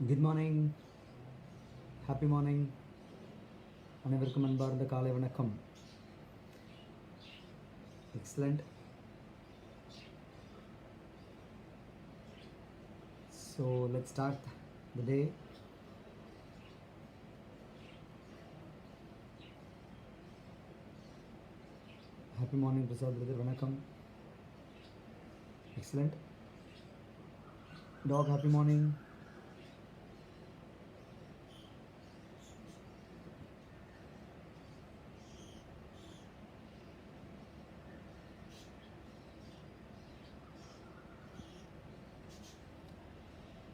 Good morning, happy morning, அனைவருக்கும் அன்பார்ந்த காலை வணக்கம். Excellent. So let's start the day. Happy morning, Prasad brother. வணக்கம். Excellent. Dog, happy morning.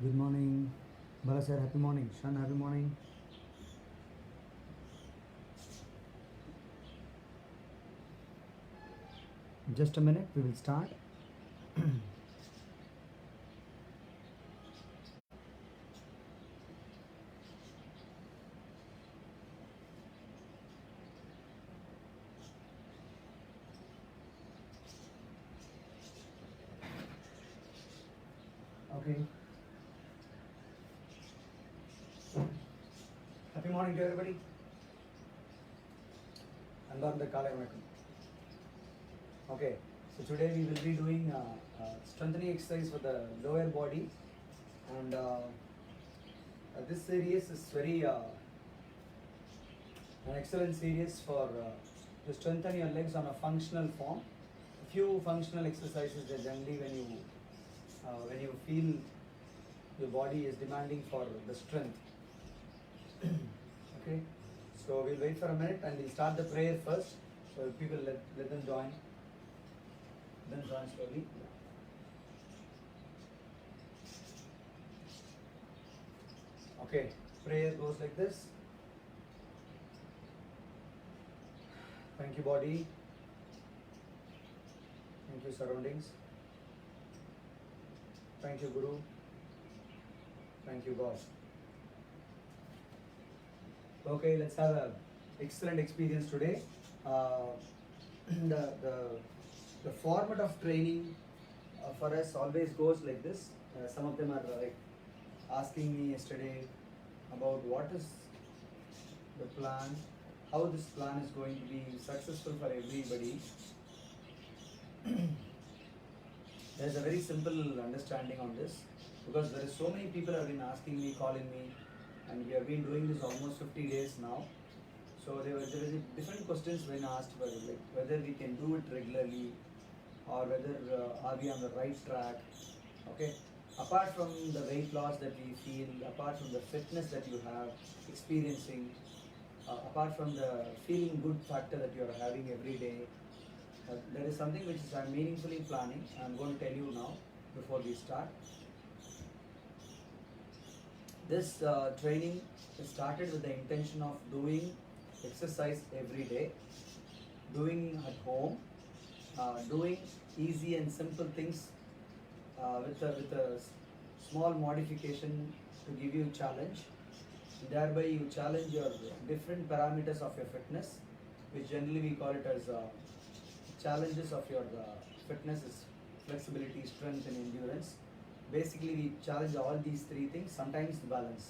Good morning. Bala sir, happy morning. Shan, happy morning. Just a minute, we will start. Okay. Happy morning to everybody. அன்பார்ந்த காலை வணக்கம். Okay, so today we will be doing strengthening exercise for the lower body, and this series is very an excellent series for to strengthen your legs on a functional form. A few functional exercises that generally when you feel your body is demanding for the strength. Okay, so we'll wait for a minute and we'll start the prayer first. So people let them join. Then join slowly. Okay, prayer goes like this. Thank you, body. Thank you, surroundings. Thank you, Guru. Thank you, God. Okay, let's have an excellent experience today. The the format of training for us always goes like this. Some of them are like asking me yesterday about what is the plan, how this plan is going to be successful for everybody. There's a very simple understanding on this, because there is so many people have been asking me, calling me, and we have been doing this almost 50 days now. So there were different questions when asked, like whether we can do it regularly, or whether are we on the right track. Okay, apart from the weight loss that we feel, apart from the fitness that you have experiencing, apart from the feeling good factor that you are having every day, there is something which is I'm meaningfully planning. I'm going to tell you now before we start. This training started with the intention of doing exercise every day, doing at home, doing easy and simple things with a small modification to give you challenge. Thereby you challenge your different parameters of your fitness, which generally we call it as challenges of your fitness is flexibility, strength and endurance. Basically we challenge all these three things, sometimes the balance.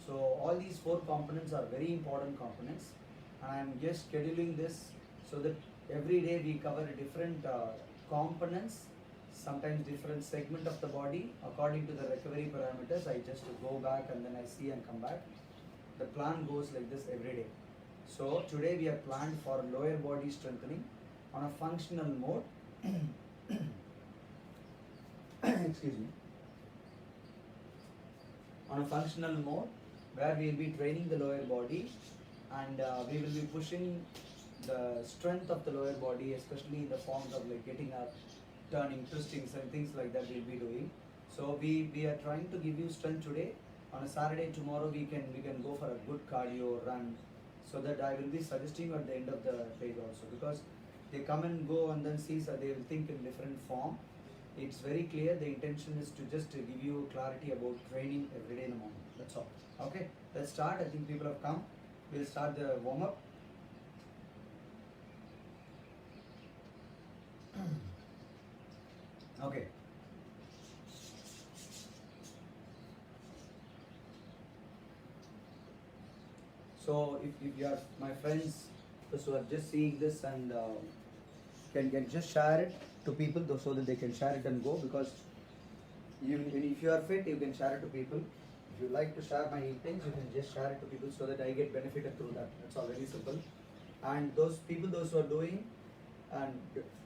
So all these four components are very important components, and I am just scheduling this so that every day we cover different components, sometimes different segment of the body according to the recovery parameters. I just go back and then I see and come back. The plan goes like this every day. So today we have planned for lower body strengthening on a functional mode. Excuse me. On a functional mode where we will be training the lower body, and we will be pushing the strength of the lower body, especially in the forms of like getting up, turning, twisting, and things like that we'll be doing. So we are trying to give you strength today. On a Saturday, tomorrow we can go for a good cardio run, so that I will be suggesting at the end of the page also, because they come and go and then see, so they will think in different form. It's very clear. The intention is to just give you clarity about training every day in the morning. That's all. Okay, let's start. I think people have come. We'll start the warm up. Okay. So if you are my friends, those who are just seeing this and can just share it to people so that they can share it and go, because if you are fit, you can share it to people. If you like to share my things, you can just share it to people so that I get benefited through that. That's all, very simple. And those people, those who are doing and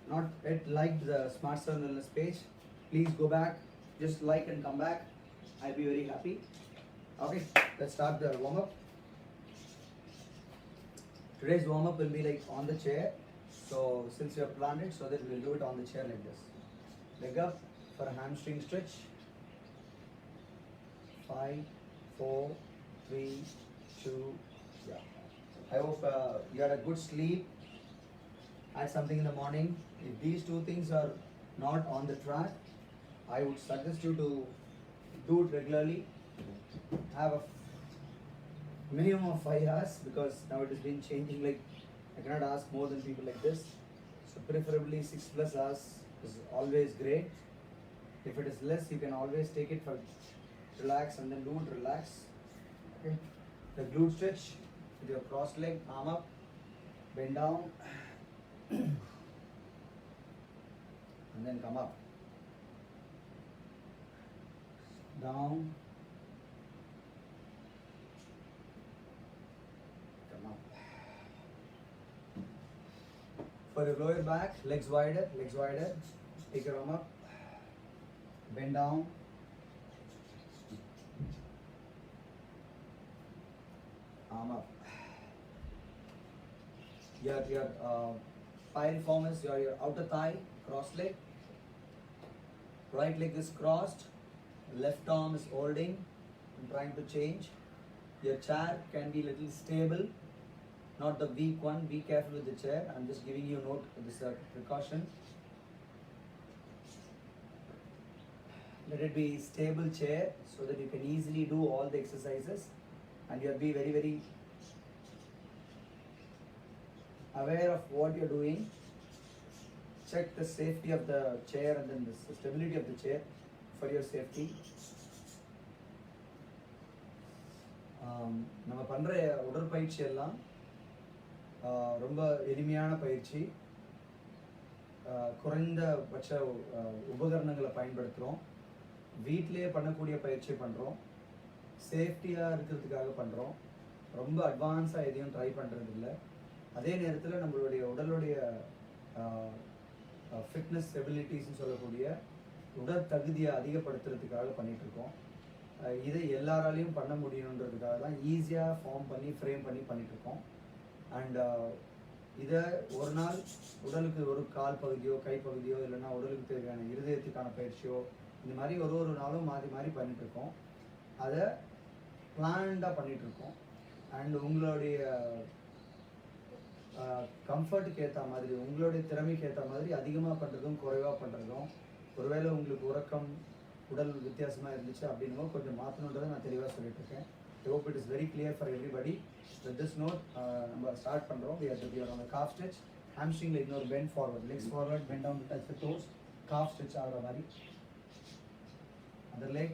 not yet liked the Smart 7 Wellness page, please go back, just like and come back. I'll be very happy. Okay, let's start the warm up. Today's warm up will be like on the chair. So since you have planned it, so that we'll do it on the chair like this. Leg up for a hamstring stretch. 5, 4, 3, 2, yeah. I hope you had a good sleep. Had something in the morning. If these two things are not on the track, I would suggest you to do it regularly. Have a minimum of 5 hours, because now it has been changing. Like, I cannot ask more than people like this. So preferably 6+ hours is always great. If it is less, you can always take it for relax and then do it relax. Okay. The glute stretch with your crossed leg, arm up, bend down, and then come up, down, come up. For your lower back, legs wider, take your arm up, bend down, arm up. Your piriformis, your outer thigh, cross leg. Right leg is crossed, left arm is holding. I'm trying to change. Your chair can be little stable, not the weak one. Be careful with the chair. I'm just giving you a note, this is a precaution. Let it be stable chair so that you can easily do all the exercises, and you'll be very, very aware of what you're doing. Check the safety of the chair and then the stability of the chair for your safety. நம்ம பண்ணுற உடற்பயிற்சி எல்லாம் ரொம்ப எளிமையான பயிற்சி. குறைந்தபட்ச உபகரணங்களை பயன்படுத்துகிறோம். வீட்டிலேயே பண்ணக்கூடிய பயிற்சி பண்ணுறோம். சேஃப்டியாக இருக்கிறதுக்காக பண்ணுறோம். ரொம்ப அட்வான்ஸாக எதையும் ட்ரை பண்ணுறது இல்லை. அதே நேரத்தில் நம்மளுடைய உடலுடைய ஃபிட்னஸ் எபிலிட்டிஸ்ன்னு சொல்லக்கூடிய உடற்தகுதியை அதிகப்படுத்துறதுக்காக பண்ணிகிட்ருக்கோம். இதை எல்லாராலையும் பண்ண முடியணுன்றதுக்காக தான் ஈஸியாக ஃபார்ம் பண்ணி ஃப்ரேம் பண்ணி பண்ணிகிட்ருக்கோம். அண்ட் இதை ஒரு நாள் உடலுக்கு ஒரு கால் பகுதியோ கைப்பகுதியோ இல்லைன்னா உடலுக்கு தேவையான இருதயத்துக்கான பயிற்சியோ இந்த மாதிரி ஒரு நாளும் மாறி மாறி பண்ணிகிட்ருக்கோம். அதை பிளான்டாக பண்ணிகிட்ருக்கோம். அண்ட் உங்களுடைய கம்ஃபர்ட்டுக்கு ஏற்ற மாதிரி, உங்களுடைய திறமைக்கு ஏற்ற மாதிரி அதிகமாக பண்ணுறதும் குறைவாக பண்ணுறதும், ஒருவேளை உங்களுக்கு உறக்கம் உடல் வித்தியாசமாக இருந்துச்சு அப்படின்னோ கொஞ்சம் மாற்றணுன்றதை நான் தெளிவாக சொல்லிட்டுருக்கேன். I hope it is very clear for everybody. With this note நம்ம ஸ்டார்ட் பண்ணுறோம். we are on the calf stretch. hamstringல இன்னொரு bend forward, legs forward, bend down to touch the toes. calf stretch ஆகிற மாதிரி. other leg.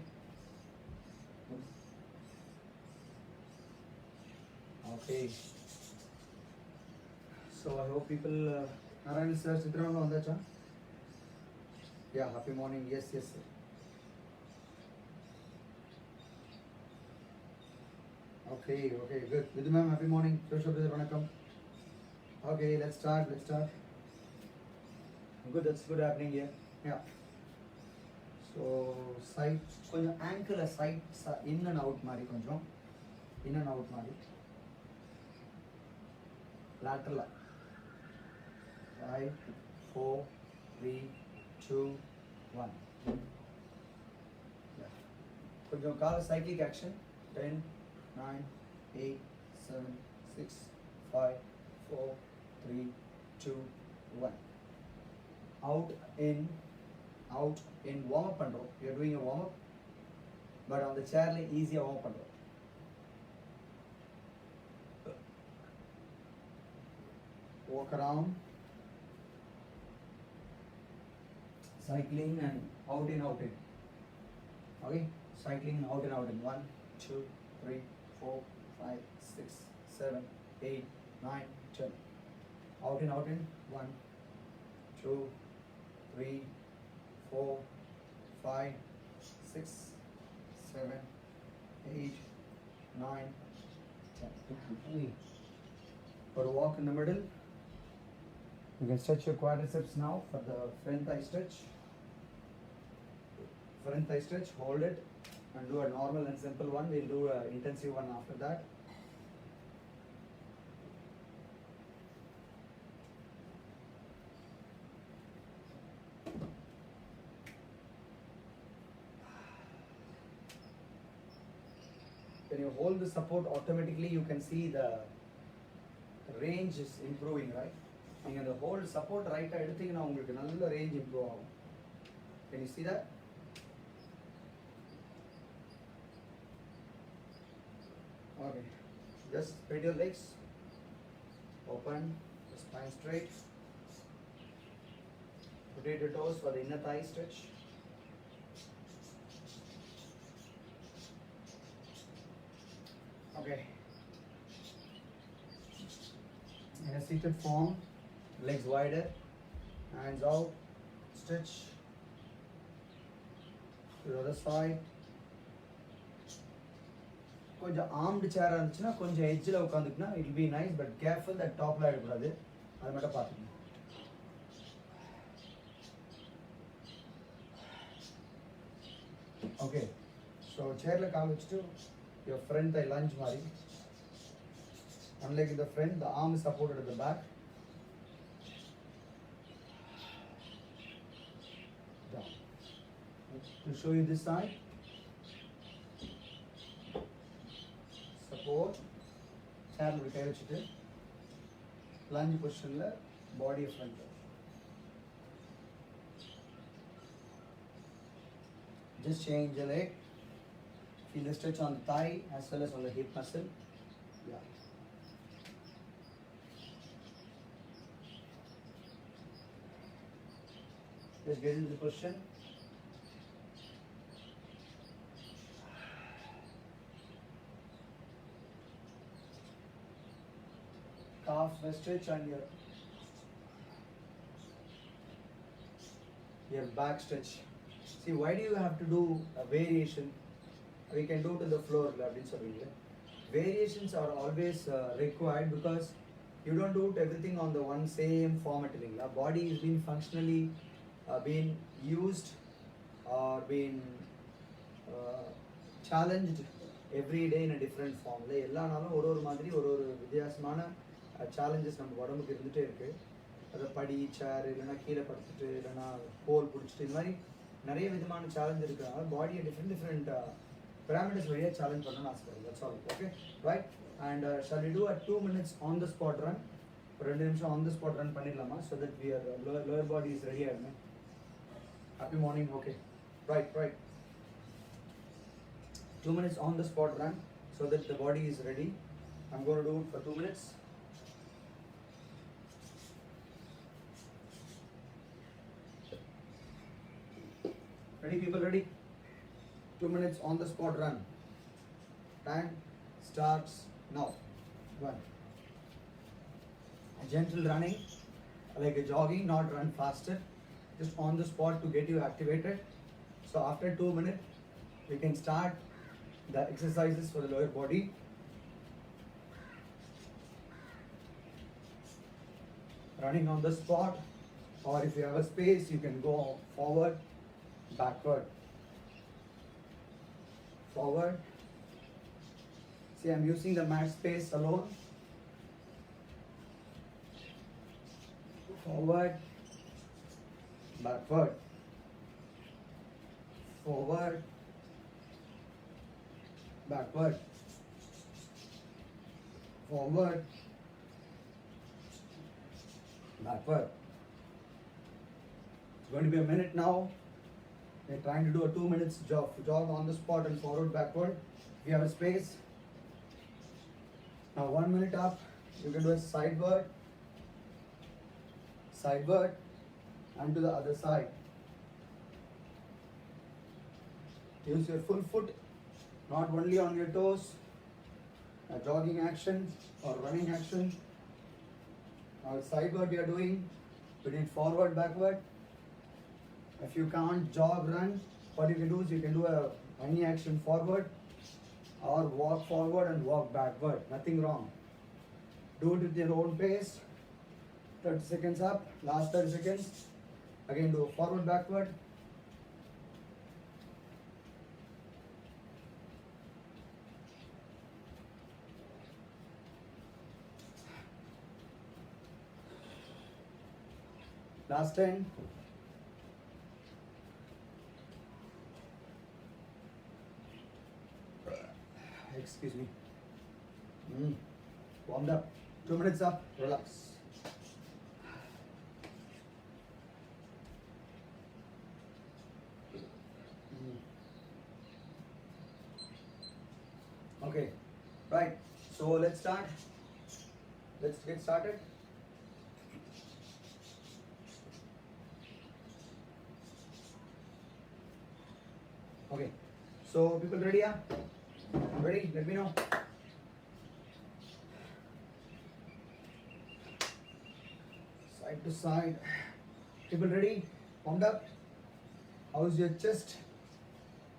Okay. So I hope people Narayan sir, Chitranlo vandacha? Yeah, happy morning. Yes sir. Okay, good. Vidhu ma'am, happy morning. Joshua brother, vanakkam. Okay, let's start. Good, that's good happening here. Yeah. So side, konjam ankle side in and out mari konjam. In and out mari. Lateral. 5, 4, 3, 2, 1. Yeah. Konjam kaal cyclic action. 10, 9, 8, 7, 6, 5, 4, 3, 2, 1. Out in warm up பண்றோம். You are doing a warm up, but on the chair like easy warm up பண்றோம். Walk around, cycling and out in. Okay, cycling out in. 1, 2, 3, 4, 5, 6, 7, 8, 9, 10. Out in, 1, 2, 3, 4, 5, 6, 7, 8, 9, 10. For a walk in the middle. You can stretch your quadriceps now for the front thigh stretch. Front thigh stretch, hold it and do a normal and simple one. We'll do an intensive one after that. When you hold the support, automatically you can see the range is improving, right? You can hold support right, everything now you can range improve. Can you see that? Okay, just spread your legs, open, the spine straight, rotate your toes for the inner thigh stretch. Okay, in a seated form, legs wider, hands out, stretch to the other side. கொஞ்சம் armed சேராக இருந்துச்சுன்னா கொஞ்சம் எட்ஜில் உட்காந்துக்குன்னா it will be nice, but careful that டாப்பில் ஆகிடக்கூடாது, அதை மட்டும் பார்த்துக்கணும். ஓகே, ஸோ சேரில் கால் வச்சுட்டு your front thigh lunge மாதிரி, one leg in the front, the arm is supported at the back. Down. To show you this side. Support, chair கை வச்சுட்டு lunge positionல body front. Just change the leg. Feel the stretch on the thigh as well as on the hip muscle. Yeah. Just get into the position. Calves will stretch and your back stretch. See, why do you have to do a variation? We can do to the floor. Variations are always required because you don't do everything on the one same format. Our body is being functionally being used or being challenged every day in a different form. எல்லா நாளும் ஒரு மாதிரி ஒரு வித்தியாசமான challenges நம்ம உடம்புக்கு இருந்துட்டே இருக்கு. அதை படி, சேர், இல்லைன்னா கீழே படுத்துட்டு, இல்லைன்னா போல் பிடிச்சிட்டு, இந்த மாதிரி நிறைய விதமான சேலஞ்ச் இருக்கிறாங்க. பாடியை டிஃப்ரெண்ட் parameters வழியாக சேலஞ்ச் பண்ணணும்னு ஆசைப்படுறேன். That's all. Okay, right? And shall we do a 2 minutes on the spot run? ஒரு 2 நிமிஷம் on the spot run பண்ணிடலாமா? So that we are lower body is ready ஆகிடுமே. Happy morning. Okay, right. 2 minutes on the spot run so that the body is ready. I'm going to do it for 2 minutes. Ready, people? Ready? 2 minutes on the spot run. Time starts now. 1. A gentle running, like a jogging, not run faster. Just on the spot to get you activated. So after 2 minutes, we can start the exercises for the lower body. Running on the spot, or if you have a space, you can go forward, backward. Forward. See, I'm using the mat space alone. Forward, backward. Forward, backward. Forward, backward. It's going to be a minute now. We're trying to do a 2 minutes jog on the spot and forward, backward. We have a space. Now 1 minute up, you can do a sideward, and to the other side. Use your full foot, not only on your toes. a jogging action or running action. Now sideward we are doing, we did forward, backward. If you can't jog, run, what you can do is you can do any action forward or walk forward and walk backward. Nothing wrong. Do it with your own pace. 30 seconds up, last 30 seconds. Again do forward, backward. Last 10. Excuse me. Warmed up. 2 minutes up. Relax. Okay. Right. So let's start. Let's get started. Okay. So people ready? Yeah? Ready? Let me know. Side to side. People ready? Warmed up? How's your chest?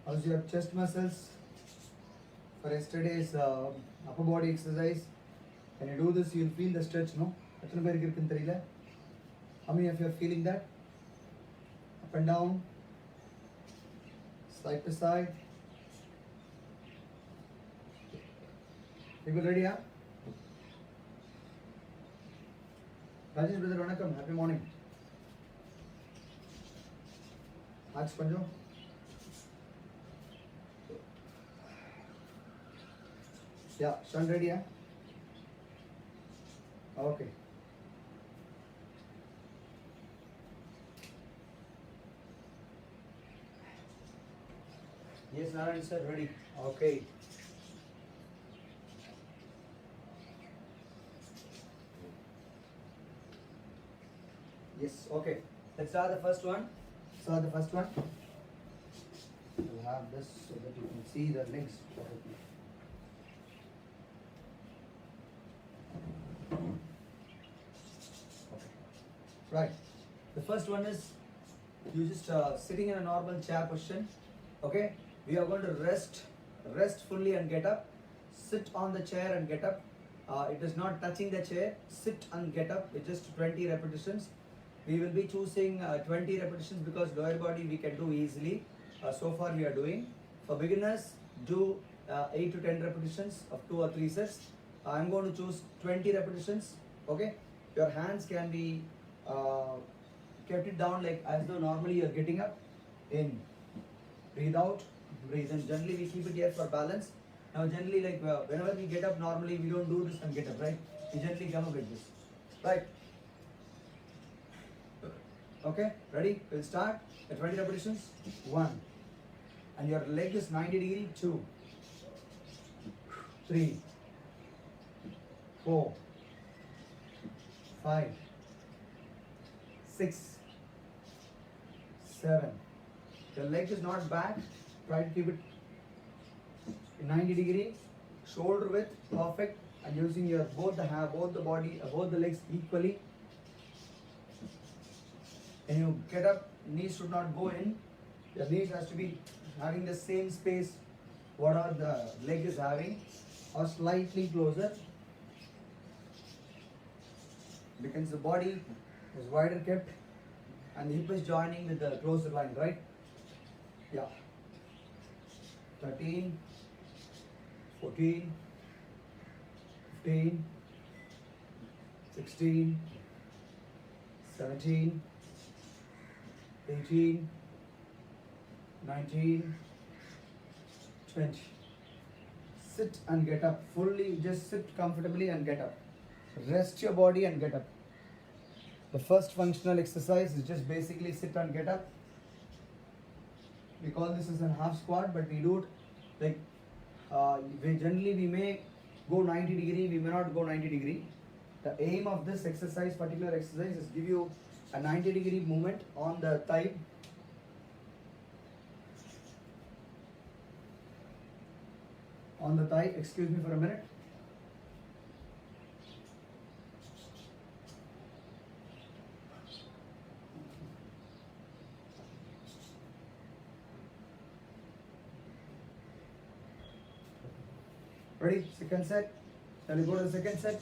How's your chest muscles? For yesterday's upper body exercise. When you do this, you'll feel the stretch, no? How many of you are feeling that? Up and down. Side to side. People ready, huh? Rajesh brother, vanakkam. Happy morning. Aaj panjo. Yeah, Sean ready, huh? Okay. Yes, Narayan sir, ready. Okay. Yes, okay. Let's start the first one. We'll have this so that you can see the legs perfectly. Okay. Right. The first one is you just sitting in a normal chair position. Okay. We are going to rest fully and get up. Sit on the chair and get up. It is not touching the chair. Sit and get up with just 20 repetitions. We will be choosing 20 repetitions because lower body we can do easily. So far we are doing. For beginners, do 8 to 10 repetitions of 2 or 3 sets. I'm going to choose 20 repetitions. Okay. Your hands can be kept it down like as though normally you are getting up. In. Breathe out. Breathe in. Generally we keep it here for balance. Now generally like whenever we get up normally we don't do this and get up, right? We gently come up like this. Right. Okay, ready? We'll start at 20 repetitions. 1. And your leg is 90 degree. 2. 3. 4. 5. 6. 7. Your leg is not back. Try to keep it 90 degree. Shoulder width perfect. And using your both the legs equally. When you get up, knees should not go in. Your knees has to be having the same space whatever the leg is having or slightly closer. Because the body is wider kept and the hip is joining with the closer line, right? Yeah. 13, 14, 15, 16, 17, 18, 19, 20. Sit and get up. Fully just sit comfortably and get up. Rest your body and get up. The first functional exercise is just basically sit and get up. We call this as a half squat, but we do it like we may go 90 degree, we may not go 90 degree. The aim of this particular exercise is give you a 90 degree movement on the thigh. Excuse me for a minute. Ready? Second set. Shall we go to the second set?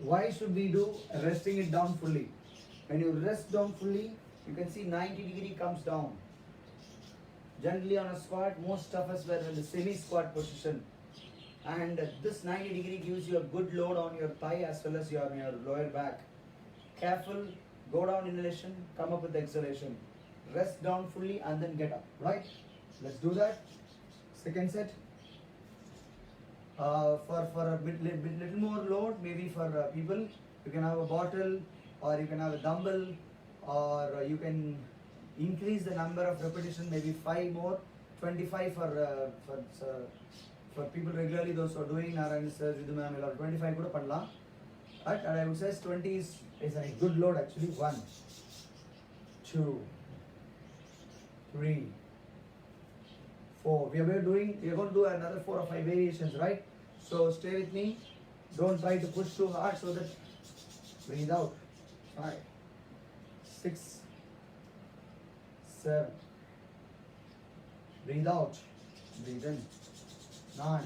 Why should we do resting it down fully? When you rest down fully, you can see 90-degree comes down. Generally on a squat, most of us were in the semi-squat position. And this 90-degree gives you a good load on your thigh as well as your lower back. Careful, go down inhalation, come up with exhalation. Rest down fully and then get up, right? Let's do that. Second set. For a little more load, maybe for people, you can have a bottle or you can have a dumbbell or you can increase the number of repetitions, maybe 5 more, 25 for people regularly, those who are doing Narayan sir, Vidhu ma'am, 25 kuda pannalam. But I would say 20 is a good load actually. 1, 2, 3, 4. We are going to do another 4 or 5 variations, right? So stay with me. Don't try to push too hard so that breathe out. 5, 6, 7. Breathe out. Breathe in. 9,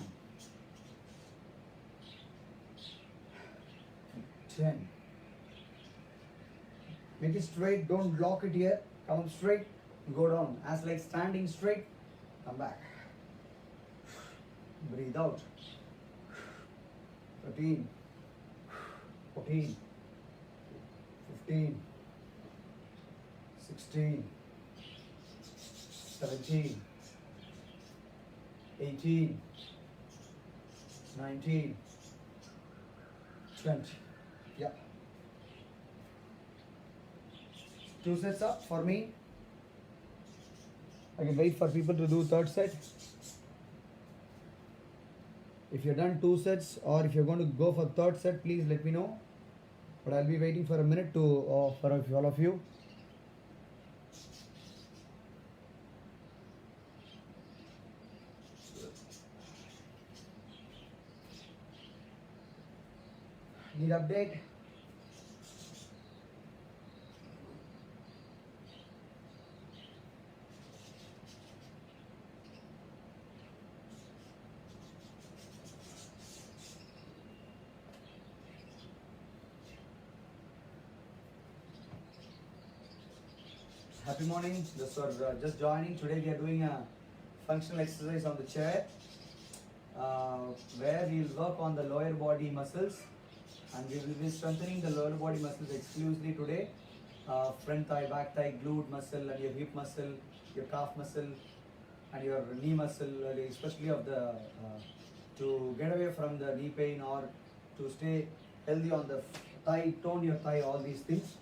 10. Make it straight. Don't block it here. Come straight. Go down. As like standing straight. Come back. Breathe out. 13, 14, 15, 16, 17, 18, 19, 20. Yeah. 2 sets up for me. I can wait for people to do third set. If you're done 2 sets or if you're going to go for third set, please let me know. But I'll be waiting for a minute for all of you. Need update? Happy morning. Those who are just joining. Today we are doing a functional exercise on the chair where we will work on the lower body muscles and we will be strengthening the lower body muscles exclusively today. Front thigh, back thigh, glute muscle and your hip muscle, your calf muscle and your knee muscle, especially of the to get away from the knee pain or to stay healthy on the thigh, tone your thigh, all these things.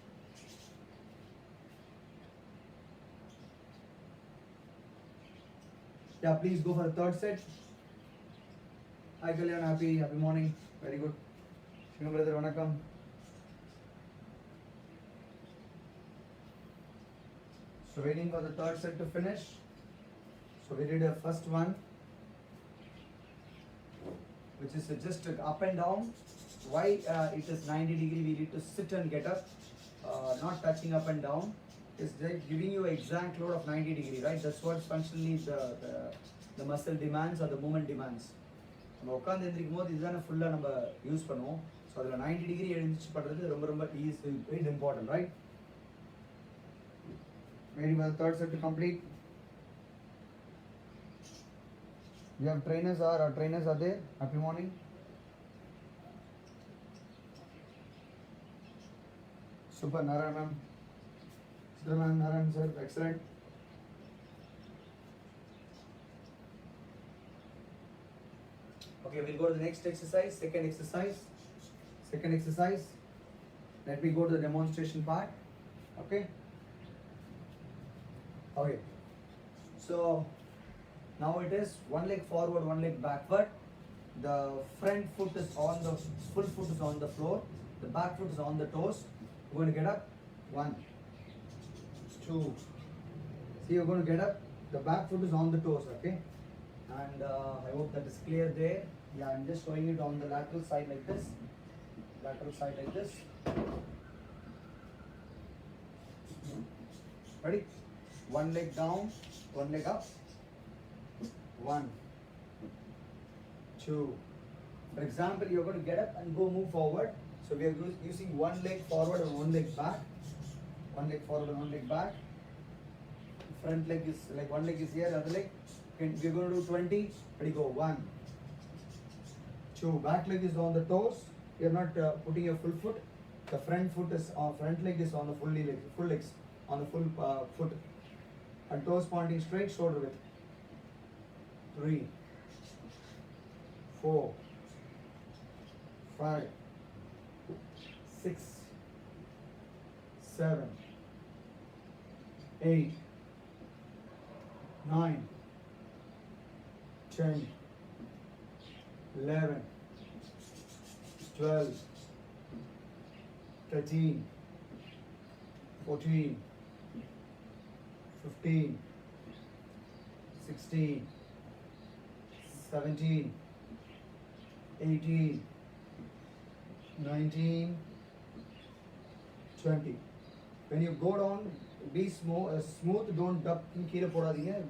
Yeah, please go for the third set. Hi Kalyan, happy morning. Very good. Singha brother, vanakkam. So waiting for the third set to finish. So we did a first one, which is just up and down. Why it is 90 degree? We need to sit and get up, not touching up and down. Is giving you an exact load of 90 degree, right? That's what functionally the muscle demands or the movement demands. நம்ம உட்காந்து எந்திரிக்கும் போது இதுதானே ஃபுல்லாக நம்ம use பண்ணுவோம். So அதில் 90 degree எழுந்திரிச்சு பண்ணுறது ரொம்ப very important, right? Waiting for the third set to complete. You have trainers or our trainers are there? Happy morning. Super, Narayan ma'am. Narayan sir, excellent. Okay, we'll go to the next exercise, second exercise. Let me go to the demonstration part. Okay. So now it is one leg forward, one leg backward. The front foot is on the full foot is on the floor. The back foot is on the toes. We're going to get up. 1, 2. See, you're going to get up. The back foot is on the toes, okay? And I hope that is clear there. Yeah, I'm just showing it on the lateral side like this. Ready? One leg down, one leg up. 1, 2. For example, you're going to get up and go move forward. So we are using one leg forward and one leg back. One leg forward and one leg back. Front leg is like one leg is here, other leg. We're going to do 20. Ready, go. 1, 2. Back leg is on the toes. You're not putting your full foot. The front leg is on the full legs on the full foot. And toes pointing straight, shoulder width. 3, 4, 5, 6, 7, 8, 9, 10, 11, 12, 13, 14, 15, 16, 17, 18, 19, 20. When you go down, be smooth, don't duck kilo podadinga.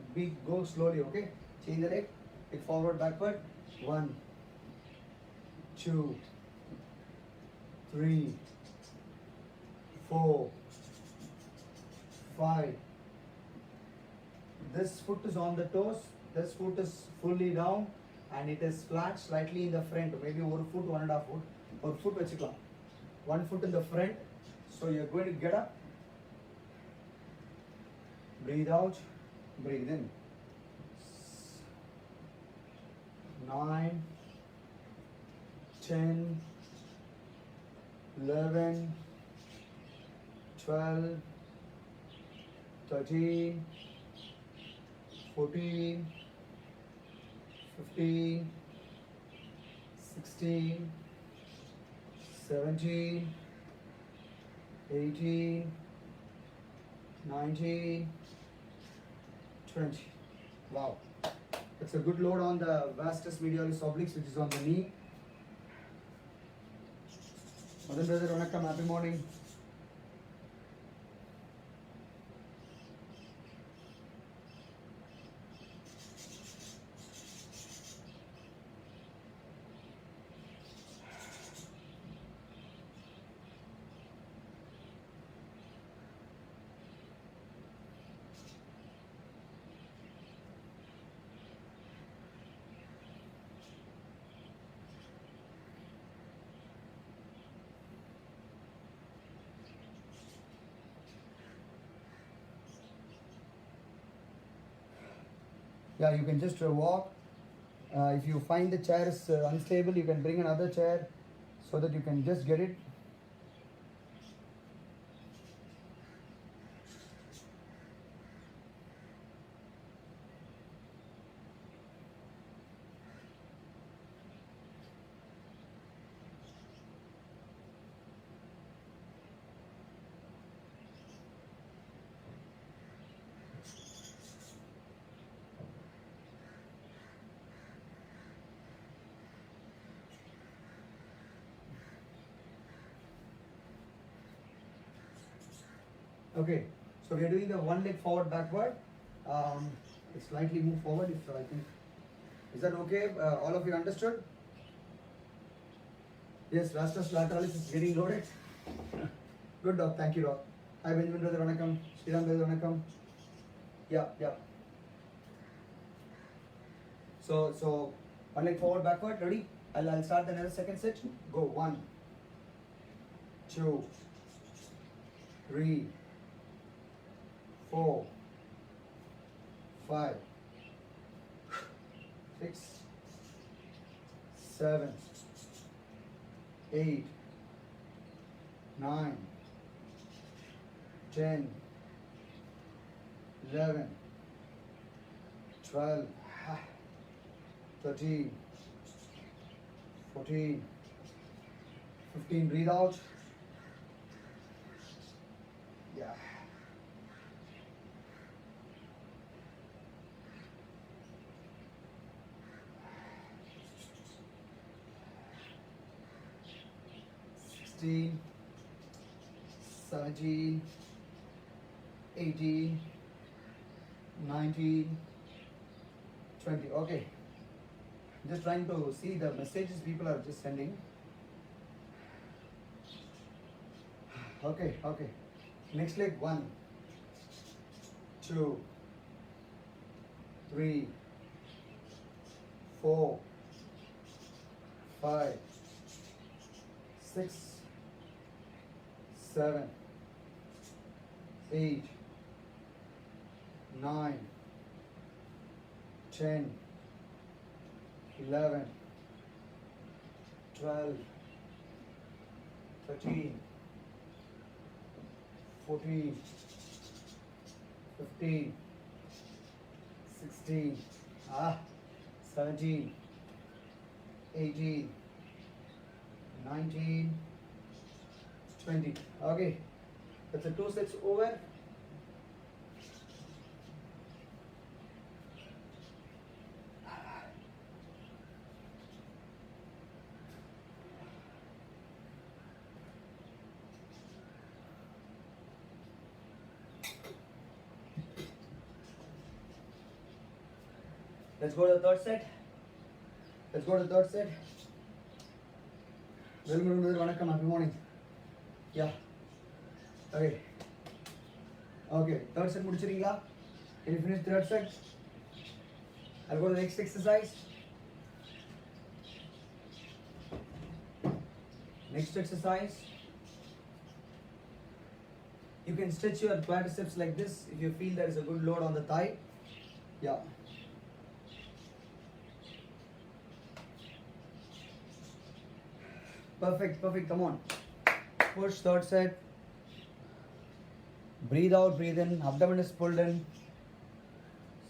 Go slowly, okay? Change the leg, leg forward, backward. 1, 2, 3, 4, 5. This foot is on the toes. This foot is fully down and it is flat slightly in the front. Maybe 1 foot, 1.5 foot. 1 foot vechikalam. 1 foot in the front. So you're going to get up. Breathe out. Breathe in. 9, 10, 11, 12, 13, 14, 15, 16, 17, 18, 19, 20. Wow. It's a good load on the vastus medialis obliques, which is on the knee. Madan brother, vanakkam, happy morning. Yeah, you can just walk. If you find the chair is unstable, you can bring another chair so that you can just get it. Okay, so we are doing the one leg forward, backward. Slightly move forward if I think. Is that okay? All of you understood? Yes, vastus lateralis is getting loaded. Good dog, thank you dog. Hi Benjamin brother, vanakkam. Sriram brother, vanakkam. Yeah. So one leg forward, backward, ready? I'll start another second set. Go, 1, 2, 3, 4, 5, 6, 7, 8, 9, 10, 11, 12, 13, 14, 15. Breathe out. Yeah. Sixteen, 17, 18, 19, 20. Okay. Just trying to see the messages people are just sending. Okay, okay. Next leg 1, 2, 3, 4, 5, 6, 7, 8, 9, 10, 11, 12, 13, 14, 15, 16, 17, 18, 19, 20. Okay, that's the 2 sets over. Let's go to the third set. Let's go to the third set. Welcome to the Vanakkam. Happy morning. Yeah. Okay. Okay. Third set mudichirீங்களா? Can you finish third set? I'll go to the next exercise. Next exercise. You can stretch your quadriceps like this if you feel there is a good load on the thigh. Yeah. Perfect, perfect. Come on. Push, third set. Breathe out, breathe in. Abdomen is pulled in.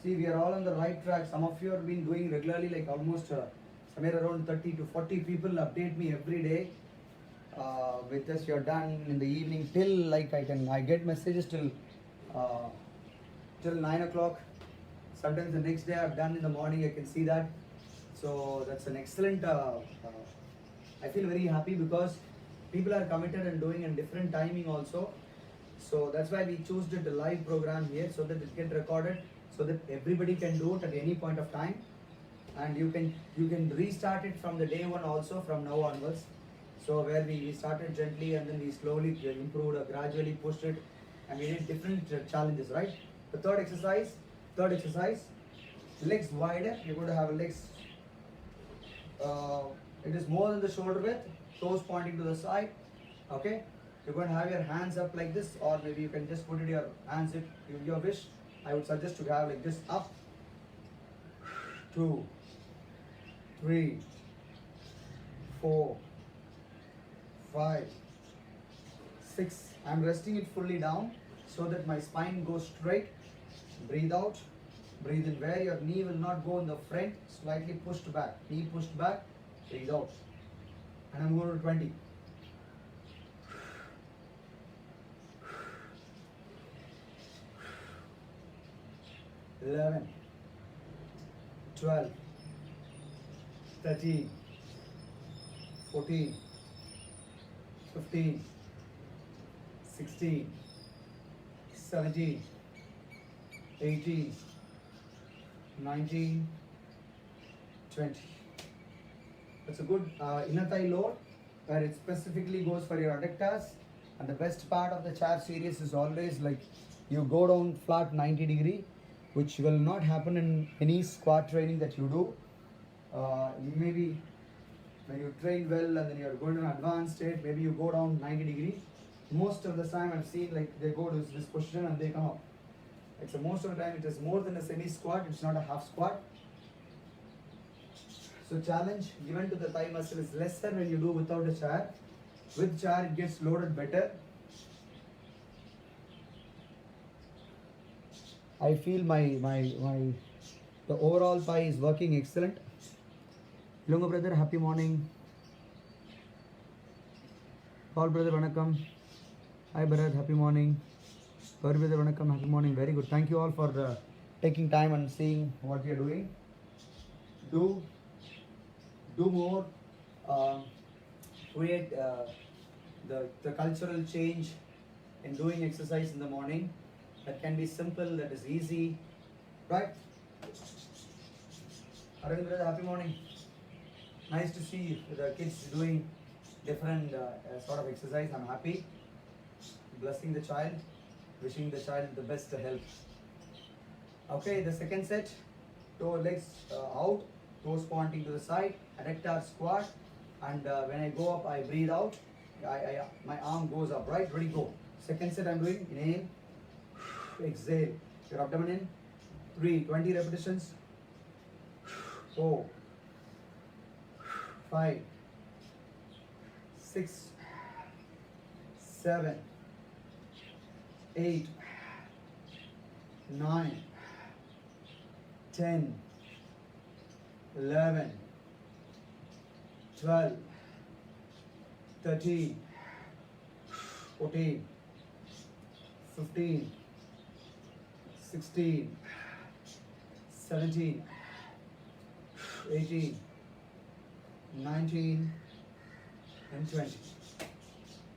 See, we are all on the right track. Some of you have been doing regularly, like almost somewhere around 30 to 40 people update me every day. With this, you're done in the evening till like I get messages till 9 o'clock. Sometimes the next day I've done in the morning. I can see that. So that's an excellent. I feel very happy because people are committed and doing in different timing also. So that's why we choose the live program here so that it get recorded so that everybody can do it at any point of time, and you can restart it from the day one also from now onwards. So where we started gently and then we slowly improved or gradually pushed it, and we did different challenges, right? The third exercise, legs wider. You're going to have legs. It is more than the shoulder width, toes pointing to the side. Okay, you're going to have your hands up like this, or maybe you can just put it your hands if your wish. I would suggest to have like this up. 2, 3, 4, 5, 6. I'm resting it fully down so that my spine goes straight. Breathe out, breathe in where your knee will not go in the front, slightly pushed back, knee pushed back, breathe out. And I'm going to 20. 11, 12, 13, 14, 15, 16, 17, 18, 19, 20. That's a good inner thigh load where it specifically goes for your adductors. And the best part of the chair series is always like you go down flat 90 degree, which will not happen in any squat training that you do. Maybe when you train well and then you're going to an advanced state, maybe you go down 90 degree. Most of the time I've seen like they go to this position and they come up. Like, so most of the time it is more than a semi squat, it's not a half squat. So challenge given to the thigh muscle is lesser when you do without a chair. With chair it gets loaded better. I feel the overall thigh is working excellent. Lunga brother, happy morning. Paul brother, vanakkam. Hi Bharat, happy morning. Gauri brother, vanakkam, happy morning. Very good. Thank you all for taking time and seeing what we are doing. Do more. Create the cultural change in doing exercise in the morning. That can be simple, that is easy, right? Arvind brother, happy morning. Nice to see the kids doing different sort of exercise. I'm happy. Blessing the child, wishing the child the best health. Okay, the second set, toe legs out, toes pointing to the side, adductor squat, and when I go up, I breathe out. My arm goes up, right? Ready, go. Second set I'm doing, inhale, exhale, your abdomen in, 20 repetitions, 4, 5, 6, 7, 8, 9, 10, 11, 12, 13, 14, 15, 16, 17, 18, 19, and 20.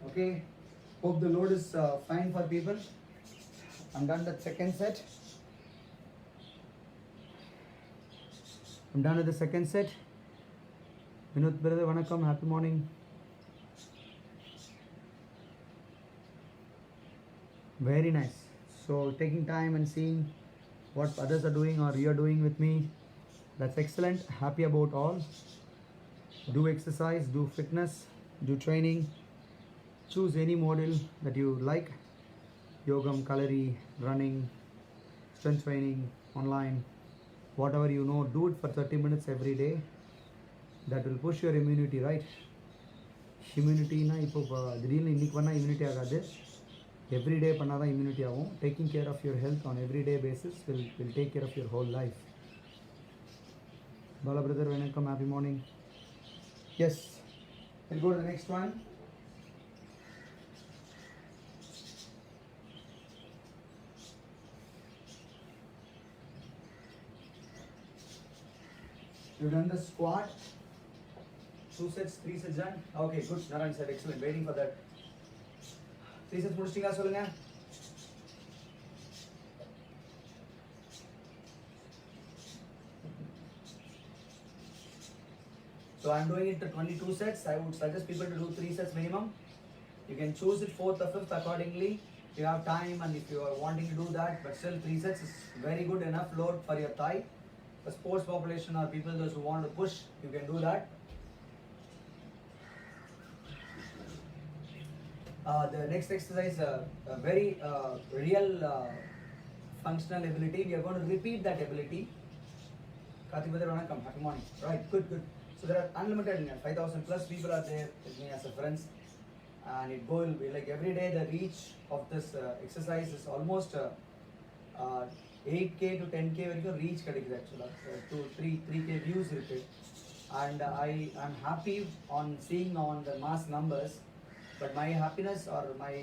Okay, hope the load is fine for people. I'm done the second set. I'm done with the second set. Vinod brother, vanakkam, happy morning. Very nice. So taking time and seeing what others are doing or you are doing with me, that's excellent. Happy about all. Do exercise, do fitness, do training. Choose any model that you like. Yogam, Kalari, running, strength training, online, whatever you know, do it for 30 minutes every day. That will push your immunity, right? Immunity na ipo திடீர்னு இன்னைக்கு பண்ணா immunity ஆகாது. Every day பண்ணாதான் immunity ஆகும். Taking care of your health on everyday basis will take care of your whole life. Bala brother, welcome, happy morning. Yes, we'll go to the next one. You've done the squat. 2 sets, 3 sets done. Okay, good. Narayan said excellent. Waiting for that. 3 sets முடிச்சிட்டீங்களா சொல்லுங்க. So I'm doing it to 22 sets. I would suggest people to do 3 sets minimum. You can choose it 4th or 5th accordingly. You have time and if you are wanting to do that, but still 3 sets is very good enough load for your thigh. The sports population or people those who want to push, you can do that. The next exercise, a very real functional ability. We are going to repeat that ability. Karthik brother, vanakkam, happy morning. Right, good. So there are unlimited 5,000 plus people are there with me as a friends, and it will be like every day the reach of this exercise is almost 8k to 10k varaikkum reach kadikudhu actually. 3k views irukku, and I am happy on seeing on the mass numbers, but my happiness or my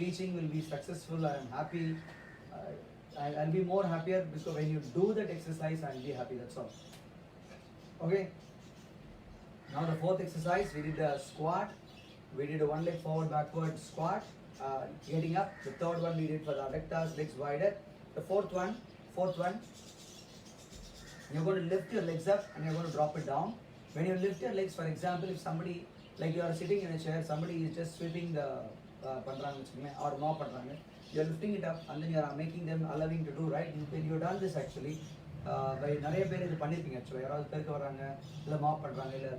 teaching will be successful. I am happy. I'll be more happier because when you do that exercise, I'll be happy. That's all. Okay. Now the 4th exercise, we did a squat. We did a 1 leg forward backward squat, getting up. The 3rd one we did for the adductors, legs wider. The fourth one, you're going to lift your legs up and you're going to drop it down. When you lift your legs, for example, if somebody, like you are sitting in a chair, somebody is just sweeping the or mop pandranga, you're lifting it up and then you are making them allowing to do, right? You've done this actually. By நிறைய பேர் இது பண்ணிருப்பீங்க actually. யாராவது பெருக்க வராங்க இல்ல mop பண்றாங்க இல்ல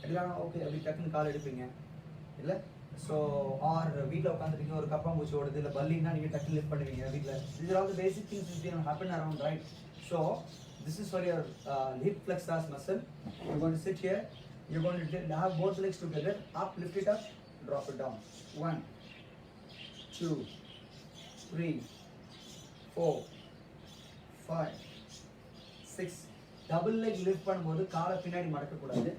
எல்லாம் ஓகே அப்படி டக்குன்னு கால் எடுப்பீங்க இல்ல. ஸோ ஆர் வீட்டில் உட்காந்துருக்கீங்க ஒரு கப்பாம்பூச்சி ஓடுது இல்லை பல்லின்னா நீங்கள் டக்கு லிஃப்ட் பண்ணுவீங்க வீட்டில். These are all the basic things which can happen around, right? So this is for your hip flexors muscle. You're going to sit here. You're going to have both legs together. Up, lift it up, drop it down. 1, 2, 3, 4, 5, 6. Double leg lift பண்ணும்போது காலை பின்னாடி மடக்க கூடாது.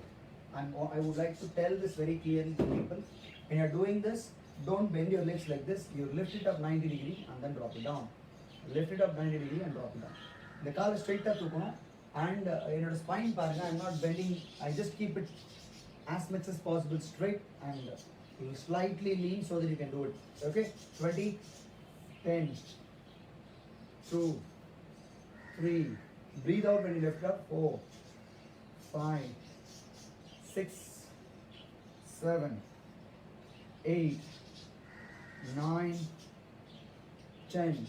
And I would like to tell this very clearly to people. When you are doing this, don't bend your legs like this. You lift it up 90 degree and then drop it down. Lift it up 90 degree and drop it down. The காலை straight up தூக்கணும். And என்னோட spine பாருங்க, I'm not bending. I just keep it as much as possible straight and you slightly lean so that you can do it. Okay? 20, 10, 2, 3. Breathe out when you lift up. 4, 5, 6, 7, 8, 9, 10.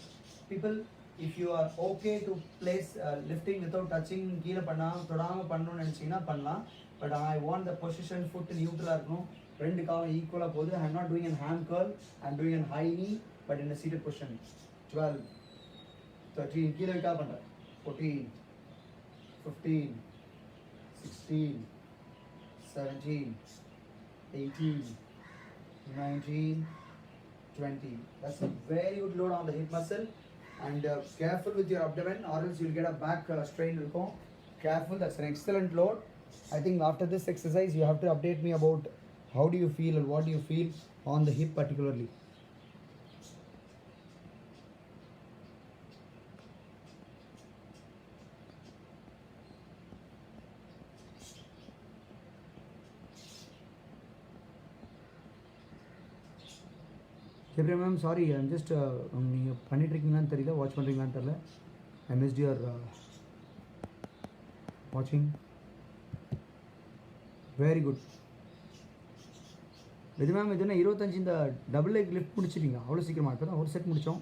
People, if you are okay to place lifting without touching கீழே பண்ணாம தொடாம பண்ணணும்னு நினைச்சீங்கன்னா பண்ணலாம். But I want the position foot neutral இருக்கணும். ரெண்டு காலும் ஈக்குவலாக போகுது. I am not doing a hand curl. I am doing a high knee but in a seated position. 12, 13 கீழே வைக்கா பண்ணுறேன். 14, 15, 16, 17, 18, 19, 20. That's a very good load on the hip muscle. And careful with your abdomen or else you'll get a back strain. Careful, that's an excellent load. I think after this exercise you have to update me about how do you feel or what do you feel on the hip particularly. Jabri ma'am, sorry, I'm just நீங்கள் பண்ணிட்டுருக்கீங்களான்னு தெரியல, watch பண்ணுறீங்களான்னு தெரியல. I missed your watching. Very good. இது ma'am இது என்ன 25 இந்த double leg lift முடிச்சிட்டீங்க அவ்வளோ சீக்கிரமா? இப்போ தான் ஒரு செட் முடித்தோம்.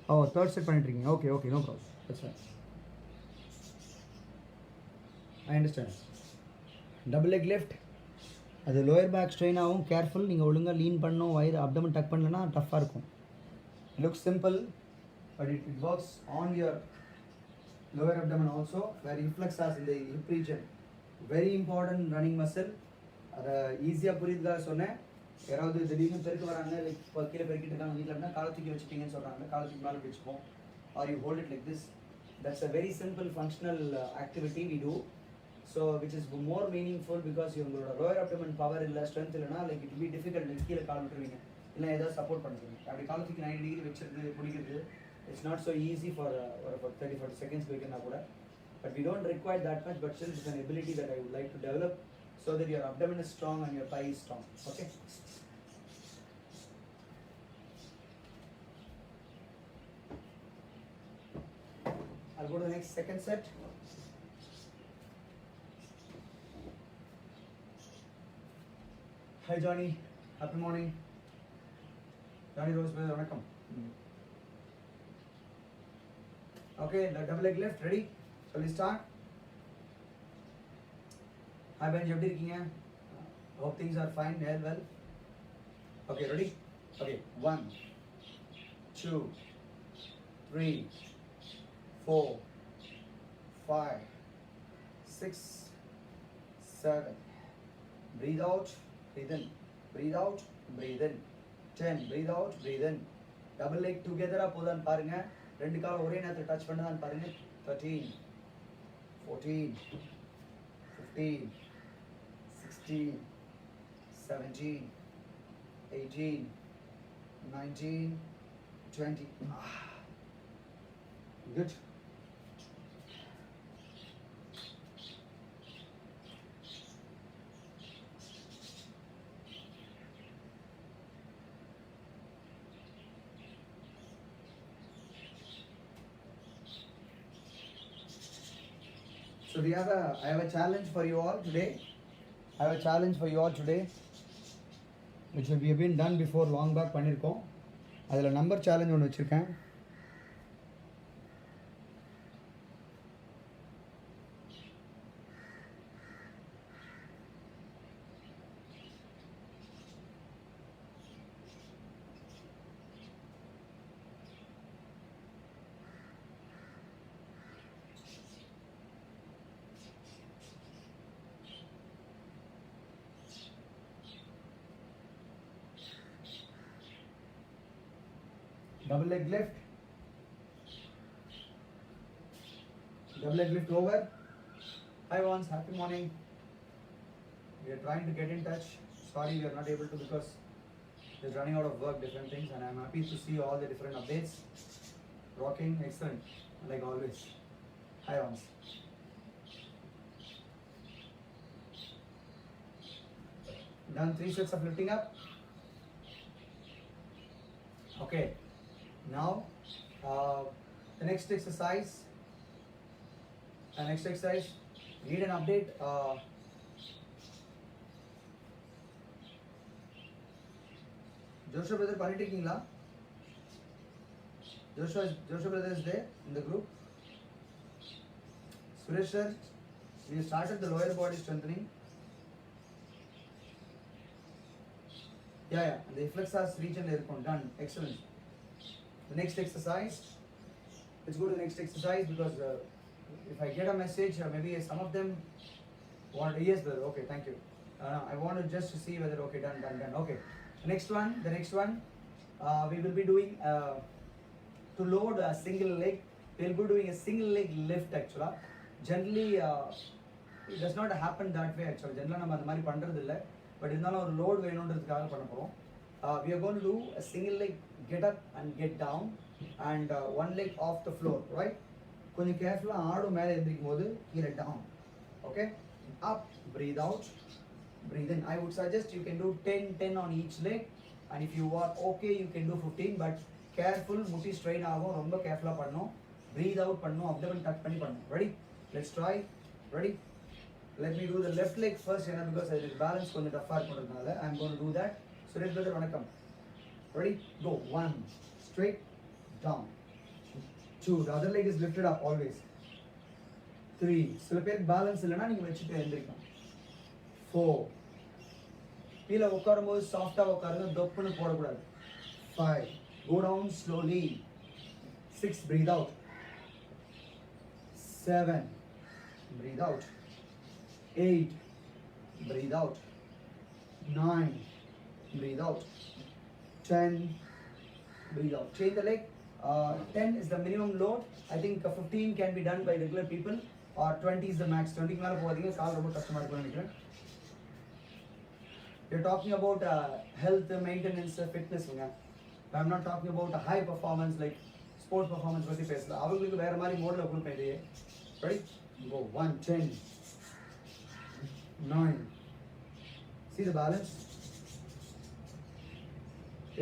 ஓ, தேர்ட் செட் பண்ணிட்டுருக்கீங்க. Okay okay, no problem, that's fine. I understand. Double leg lift அது லோயர் பேக் ஸ்ட்ரெயின் ஆகும். கேர்ஃபுல், நீங்கள் ஒழுங்காக லீன் பண்ணணும். வயிறு அப்டமன் டக் பண்ணலன்னா டஃப்பாக இருக்கும். Looks simple but it works on your lower abdomen also where இன்ஃப்ளெக்ஸாஸ் இந்த hip region. Very important running muscle. அதை ஈஸியாக புரியுதுக்காக சொன்னேன். யாராவது திடீர்னு பெருக்கு வராங்க, லைக் இப்போ கீழே பெருக்கிட்டு இருக்காங்க வீட்டில் அப்படின்னா காலை தூக்கி வச்சுட்டீங்கன்னு சொல்கிறாங்க. காலை தூக்கி மேலே வச்சுப்போம் are you hold it like this. That's a very simple functional activity we do. So which is more meaningful because உங்களோட லோயர் அப்டமன் பவர் இல்லை, ஸ்ட்ரென்த் இல்லைனா லைக் இட் பி டிஃபிகல்ட். கீழே கால் விட்டுருவீங்க, இல்லை ஏதாவது சப்போர்ட் பண்ணுறீங்க. அப்படி காலத்துக்கு 90 டிகிரி வச்சுருது பிடிக்கிறது it's not so easy for ஒரு 30-40 செகண்ட்ஸ் வைக்கணும்னா கூட. But we don't require that much, but still it's an ability that I would like to develop so that your abdomen is strong and your thigh is strong. Okay. I'll go to the next second set. Hi Johnny, happy morning. Johnny Rose, brother, vanakkam. Okay, the double leg lift, ready? Shall we start? Hi Ben, எப்படி இருக்கீங்க? Hope things are fine, well. Okay, ready? Okay, 1, 2, 3, 4, 5, 6, 7. Breathe out. Breathe in, breathe out, breathe in. 10, breathe out, breathe in. Double leg together போதான் பாருங்க. ரெண்டு கால் ஒரே நேரத்துல touch பண்ணதான் பாருங்க. 13, 14, 15, 16, 17, 18, 19, 20. Good. So I have a challenge for you all today. Which we have been done before long back பண்ணிருக்கோம். அதில் number challenge ஒன்று வச்சுருக்கேன். Double leg lift. Double leg lift over. Hi Vance, happy morning. We are trying to get in touch. Sorry we are not able to because we're running out of work, different things, and I'm happy to see all the different updates. Rocking, excellent, like always. Hi Vance. Done 3 sets of lifting up. Okay. Now, the next exercise next exercise, read an update. Joshua brother பண்ணிட்டு இருக்கீங்களா? Joshua brother is there in the group. Suresh sir, we started the lower body strengthening. Yeah, the flexors region இருக்கும். Done. Excellent. The next exercise. Let's go to the next exercise because if I get a message, maybe some of them want. Yes, brother. Okay, thank you. I want to just see whether okay, done. Okay. The next one. We will be doing to load a single leg. We'll be doing a single leg lift actually. Generally, it does not happen that way actually. Generally, நம்ம அந்த மாதிரி பண்றது இல்ல. But இருந்தாலும் ஒரு load வேணும்ன்றதுக்காக பண்ண போறோம். We are going to do a single leg get up and get down and one leg off the floor, right? கொஞ்சம் கேர்ஃபுல்லா ஆடும் மேலே எந்திரிக்கும் போது கீழே down. Okay? Up, breathe out, breathe in. I would suggest you can do 10 on each leg and if you are okay you can do 15 but careful முட்டி strain ஆகும் ரொம்ப கேர்ஃபுல்லா பண்ணனும். Breathe out பண்ணனும், abdomen touch பண்ணி பண்ணனும். Ready? Let's try. Ready? Let me do the left leg first because I will balance கொஞ்சம் tough இருக்கும்ன்றதுனால I am going to do that. Suresh brother வணக்கம். Ready? Go. 1 straight down. 2 the other leg is lifted up always. 3 சில பேருக்கு balance இல்லனா நீங்க வெச்சிட்டு எந்திரிக்கணும். 4 கீழ உட்காரும்போது சாஃப்ட்டா உட்காருங்க, தொப்புன்னு போட கூடாது. 5 go down slowly. 6 breathe out. 7 breathe out. 8 breathe out. 9 breathe out. 10 breathe out. Change the leg. 10 is the minimum load. I think 15 can be done by regular people or 20 is the max. 20 க்கு மேல போகாதீங்க, கால் ரொம்ப கஷ்டமா இருக்கும்னு நினைக்கிறேன். You're talking about health maintenance fitness ங்க. I'm not talking about a high performance like sports performance பத்தி பேசல. அவங்களுக்கு வேற மாதிரி மோட்ல கொடுப்பேன் இதையே. Ready? Go. 1 10 9 see the balance.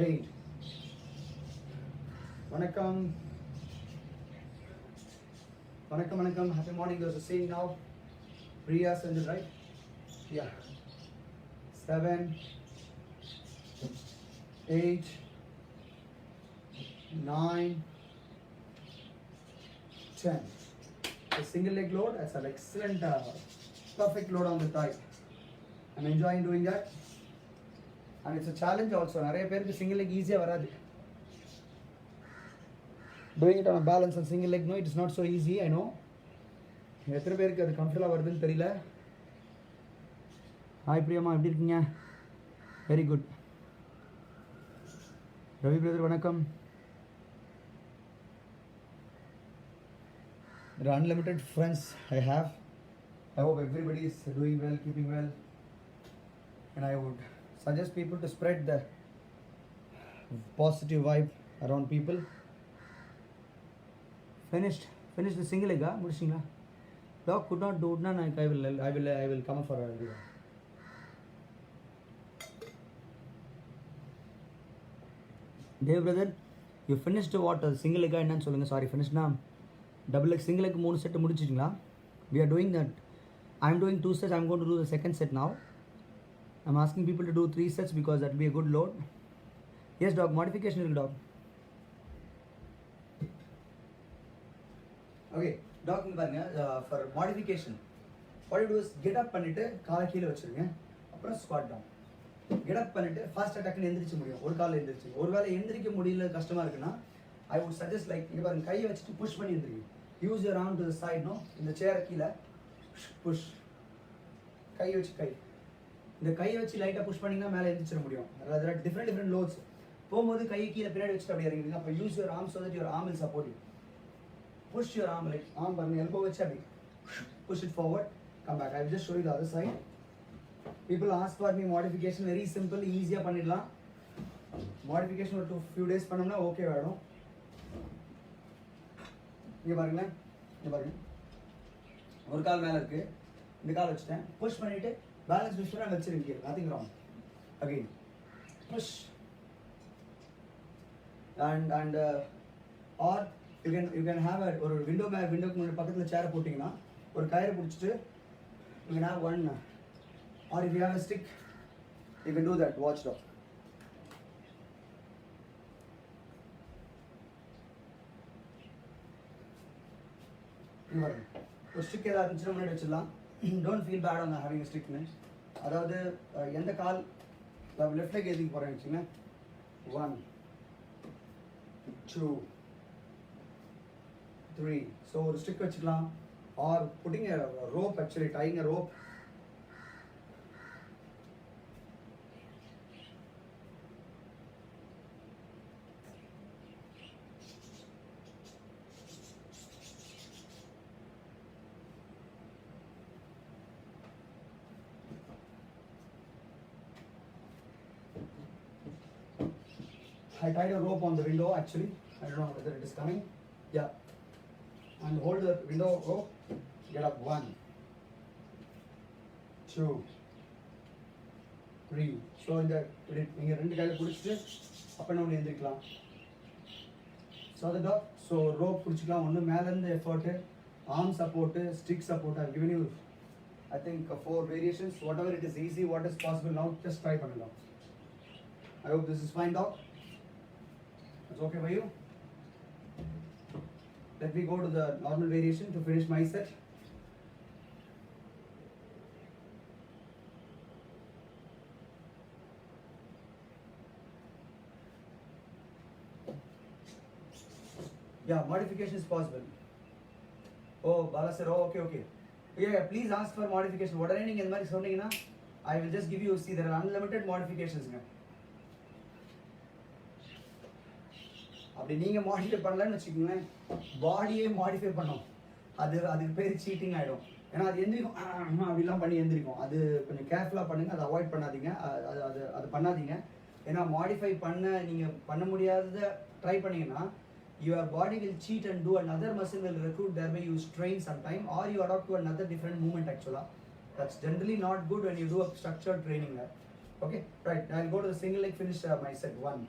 8 வணக்கம் happy morning. There's a saying now. Priya Sanjay, right? Yeah. 7 8 9 10 a single leg load. That's an excellent perfect load on the thigh. I'm enjoying doing that and it's a challenge also. நிறைய பேருக்கு single leg easy வராது. Doing it on a balance and single leg, no, it is not so easy. I know. எத்தனை பேருக்கு அது கம்ஃபர்டபுளா வருதுன்னு தெரியல. Hi Priyama, எப்படி இருக்கீங்க? Very good. ரவி பிரதர் வணக்கம். There are unlimited friends I have. I hope everybody is doing well, keeping well. And I would suggest people to spread the positive vibe around people. Finished the single leg முடிச்சிங்களா? Dog could not do it. I will come for a video. Dev brother, you finished what single leg என்னன்னு சொல்லுங்க. Sorry, finished na double leg single leg 3 set முடிச்சிட்டீங்களா? We are doing that. I am doing 2 sets. I am going to do the second set now. I am asking people to do 3 sets because that will be a good load. Yes dog, modification இருக்கு dog. Okay, dog இங்க பாருங்க, for modification what you do is get up பண்ணிட்டு காலை கீழ வச்சிருங்க, அப்புறம் squat down. Get up பண்ணிட்டு ஃபாஸ்டா டக்குன்னு எந்திரிச்சு முடியும். ஒரு கால்ல எந்திரிச்சு, ஒருவேளை எந்திரிக்க முடியல கஷ்டமா இருக்குன்னா I would suggest like இங்க பாருங்க, கையை வச்சிட்டு push பண்ணி எந்திரிங்க. Use your arm to the side, no, இந்த சேரை கீழ push, கை வச்சு இந்த கையை வச்சு லைட்டா புஷ் பண்ணீங்கன்னா மேலே எந்திரிச்சிட முடியும். there are different loads. போகும்போது கையை கீழே பின்னாடி வச்சுட்டு அப்படியே இறங்குங்க. அப்போ use your arm so that your arm will support you. Push your arm like arm பாருங்க, elbow வச்சு அப்படி push it forward, come back. I will just show you the other side. People ask for me modification, very simple, easy-ஆ பண்ணிடலாம். modification ஒரு few days பண்ணோம்னா okay ஆயிடும். இங்க பாருங்களேன், இங்க பாருங்க, ஒரு கால் மேல இருக்கு, இந்த கால் வச்சுட்டேன், புஷ் பண்ணிட்டு பேலன்ஸ் புஷ் பண்ணி வச்சிருக்கீங்க, nothing wrong. Again push and or you can have a ஒரு விண்டோக்கு முன்னாடி பக்கத்துல சேர் போட்டீங்கன்னா ஒரு கயிறு பிடிச்சிட்டு you can have one or if you have a stick you can do that watchdog. ஒரு ஸ்டிக் ஏதாவது இருந்துச்சுன்னா முன்னாடி வச்சிடலாம். Don't feel bad on having ஸ்டிக்னு. அதாவது எந்த கால் லெஃப்ட் லெக் எதுக்கு போகிறேன்னு வச்சுங்க. 1 2 3. ஸோ ஒரு ஸ்டிக் வச்சுக்கலாம். Are putting a rope, actually tying a rope. I tied a rope on the window actually. I don't know whether it is coming. Yeah. And hold the window rope. Get up. 1 2 3. So நீங்க ரெண்டு கையில பிடிச்சிட்டு அப்ப என்ன ஒன்று எந்திரிக்கலாம். So the so rope பிடிச்சிக்கலாம். ஒன்று மேல இருந்து effort, arm support, stick support. I've given you I think 4 variations. Whatever it is easy, what is possible now, just try பண்ணலாம். I hope this is fine, doc. It's okay for you? Let me go to the normal variation to finish my set. Yeah, modification is possible. Oh, Bala sir, oh, okay. Yeah, please ask for modification. What are you saying? I will just give you, see, there are unlimited modifications. அப்படி நீங்கள் modify பண்ணலன்னு வச்சுக்கோங்களேன், பாடியே modify பண்ணோம். அதுக்கு பேர் seating ஆகிடும். ஏன்னா அது எந்திரிக்கும், அப்படிலாம் பண்ணி எந்திரிக்கும். அது கொஞ்சம் கேர்ஃபுல்லாக பண்ணுங்கள், அதை அவாய்ட் பண்ணாதீங்க. அது பண்ணாதீங்க. ஏன்னா மாடிஃபை நீங்கள் பண்ண முடியாததை ட்ரை பண்ணிங்கன்னா your body will cheat and do another muscle will recruit, thereby you strain sometime or you adopt to another different movement actually. That's generally not good when you do a structured training there. Okay, right. I'll go to the single leg finish my set. 1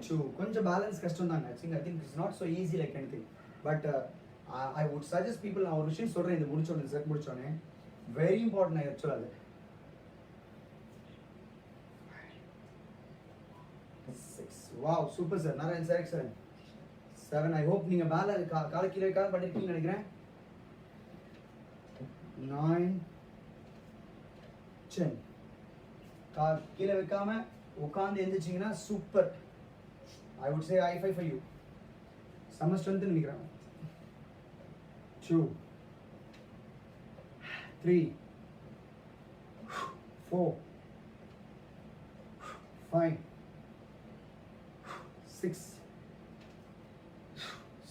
2. கொஞ்சம் balance கஷ்டம் தாங்க. I think it's not so easy like anything. But I would suggest people, நான் ஒரு விஷயம் சொல்கிறேன், இது முடிச்சோடனே set முடிச்சோடனே வெரி இம்பார்ட்டன்ட் ஆக்சுவலாக அது. 6. Wow, super sir. Narayan sir, excellent. 7. I hope நீங்கள் மேலே காலை கீழே வைக்காத பண்ணிருக்கீங்கன்னு நினைக்கிறேன். 9 10. கீழே வைக்காம உட்காந்து எந்திரிச்சிங்கன்னா super. I would say high five for you. Some strength in Nigra. 2 3 4 5 6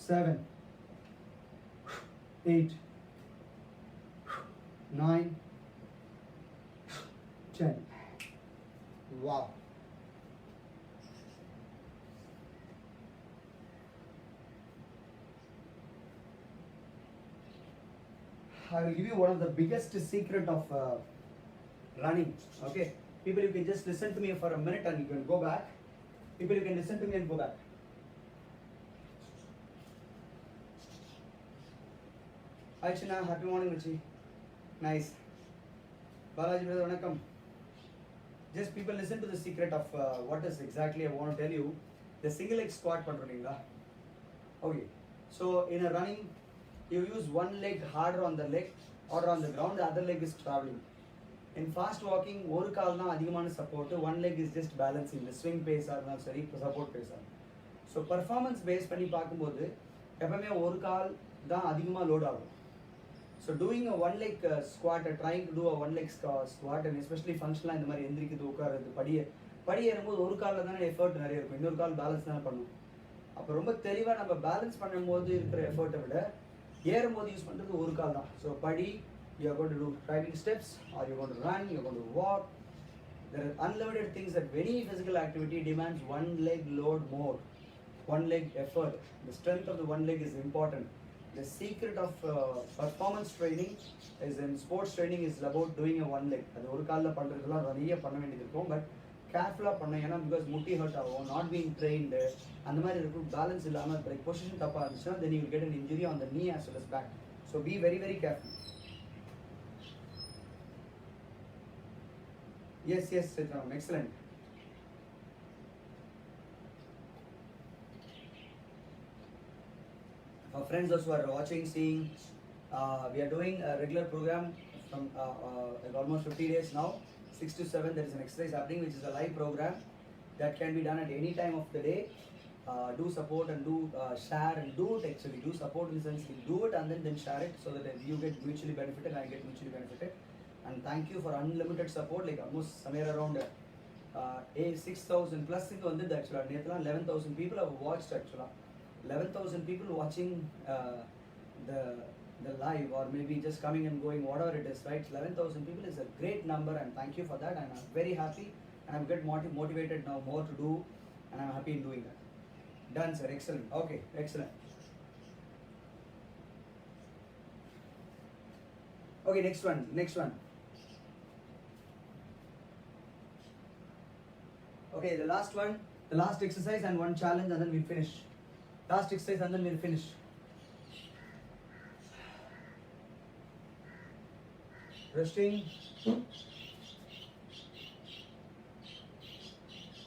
7 8 9 10. Wow. I will give you one of the biggest secret of running. Okay, people, you can just listen to me for a minute and you can go back. People, you can listen to me and go back. Hi China, happy morning Ruchi. Nice. Balaji brother, vanakkam. Just people listen to the secret of what is exactly I want to tell you. The single leg squat pandreenga. Okay, so in a running you use one leg harder on the leg or on the ground, the other leg is traveling. In fast walking, ஒரு கால் தான் அதிகமான support, one leg is just balancing, the swing pace இருந்தாலும் சரி, support pace. So performance base பண்ணி பார்க்கும்போது எப்பவுமே ஒரு கால் தான் அதிகமாக லோட் ஆகும். So doing a one leg squat, trying to do a one leg squat, and especially functional இந்த மாதிரி எந்திரிக்கிறது, உட்காருறது, படி ஏறும்போது ஒரு காலில் தானே எஃபர்ட் நிறைய இருக்கும், இன்னொரு கால் பேலன்ஸ் தானே பண்ணும். அப்போ ரொம்ப தெளிவாக நம்ம பேலன்ஸ் பண்ணும்போது இருக்கிற எஃபர்ட்டை விட ஏறும்போது யூஸ் பண்ணுறது ஒரு கால் தான். ஸோ படி, you are going to do driving steps or you are going to run, you are going to walk. There are unlimited things that any physical activity demands one leg load more, one leg effort. The strength of the one leg is important. The secret of performance training is in sports training is about doing a one leg. அது ஒரு காலில் பண்ணுறதுலாம் நிறைய பண்ண வேண்டியது இருக்கும். But கேர்ஃபுல்லாக பண்ணேன், ஏன்னா பிகாஸ் முட்டி ஹர்ட் ஆகும், நாட் பீங் ட்ரெயின்டு, அந்த மாதிரி இருக்கும். பேலன்ஸ் இல்லாமல் லைக் பொசிஷன் தப்பாக இருந்துச்சுன்னா then you get an injury on the knee as well as back. So be very, very careful. Yes, yes, Sitram, excellent. For friends, those who are watching, seeing, we are doing a regular program from like almost 50 days now. 6 to 7, there is an exercise happening, which is a live program that can be done at any time of the day. Do support and do share and do it actually. Do support in the sense you do it and then share it so that you get mutually benefited and I get mutually benefited. And thank you for unlimited support, like almost somewhere around 6,000 plus it on the actually. 11,000 people have watched actually. 11,000 people watching the live or maybe just coming and going, whatever it is, right? 11,000 people is a great number and thank you for that. And I'm very happy and I'm get motivated now more to do and I'm happy in doing that. Done, sir. Excellent. Okay, excellent. Okay, next one. Next one. Okay, the last one, the last exercise and one challenge and then we'll finish. Last exercise and then we'll finish. Resting.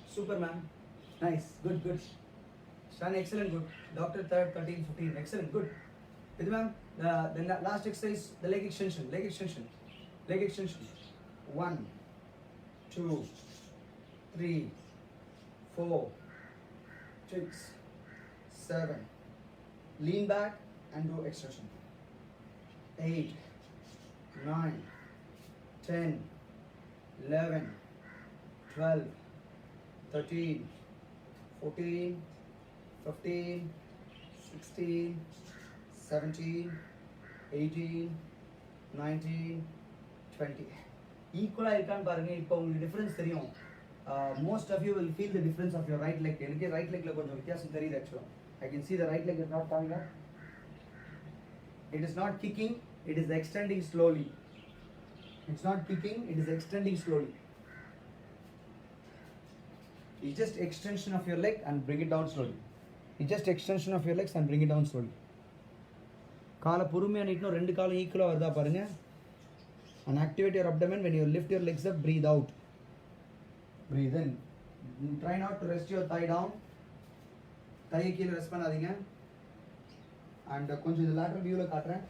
Superman. Nice. Good, good. Stan, excellent, good. Doctor, 3rd, 13, 15. Excellent, good. With ma'am, the last exercise, the leg extension. Leg extension. Leg extension. 1, 2, 3, 4, 6, 7. Lean back and do extension. 8, 9, 10, 11, 12, 13, 14, 15, 16, 17, 18, 19, 20. Equal இருக்கான்னு பாருங்க. இப்போ உங்களுக்கு difference தெரியும். Most of you will feel the difference of your right leg. எனக்கு right legல கொஞ்சம் வித்தியாசம் தெரியுது actually. I can see the right leg is not coming up. It is not kicking, it is extending slowly. It's not kicking, it is extending slowly. It's just extension of your leg and bring it down slowly. It's just extension of your legs and bring it down slowly. காலை பொறுமையாக நீட்டணும். 2 காலும் ஈக்குவலாக வருதா பாருங்க. And activate your abdomen. When you lift your legs up, breathe out. Breathe in. Try not to rest your thigh down. தையை கீழே rest பண்ணாதீங்க. And கொஞ்சம் இது lateral viewவில் காட்டுறேன்.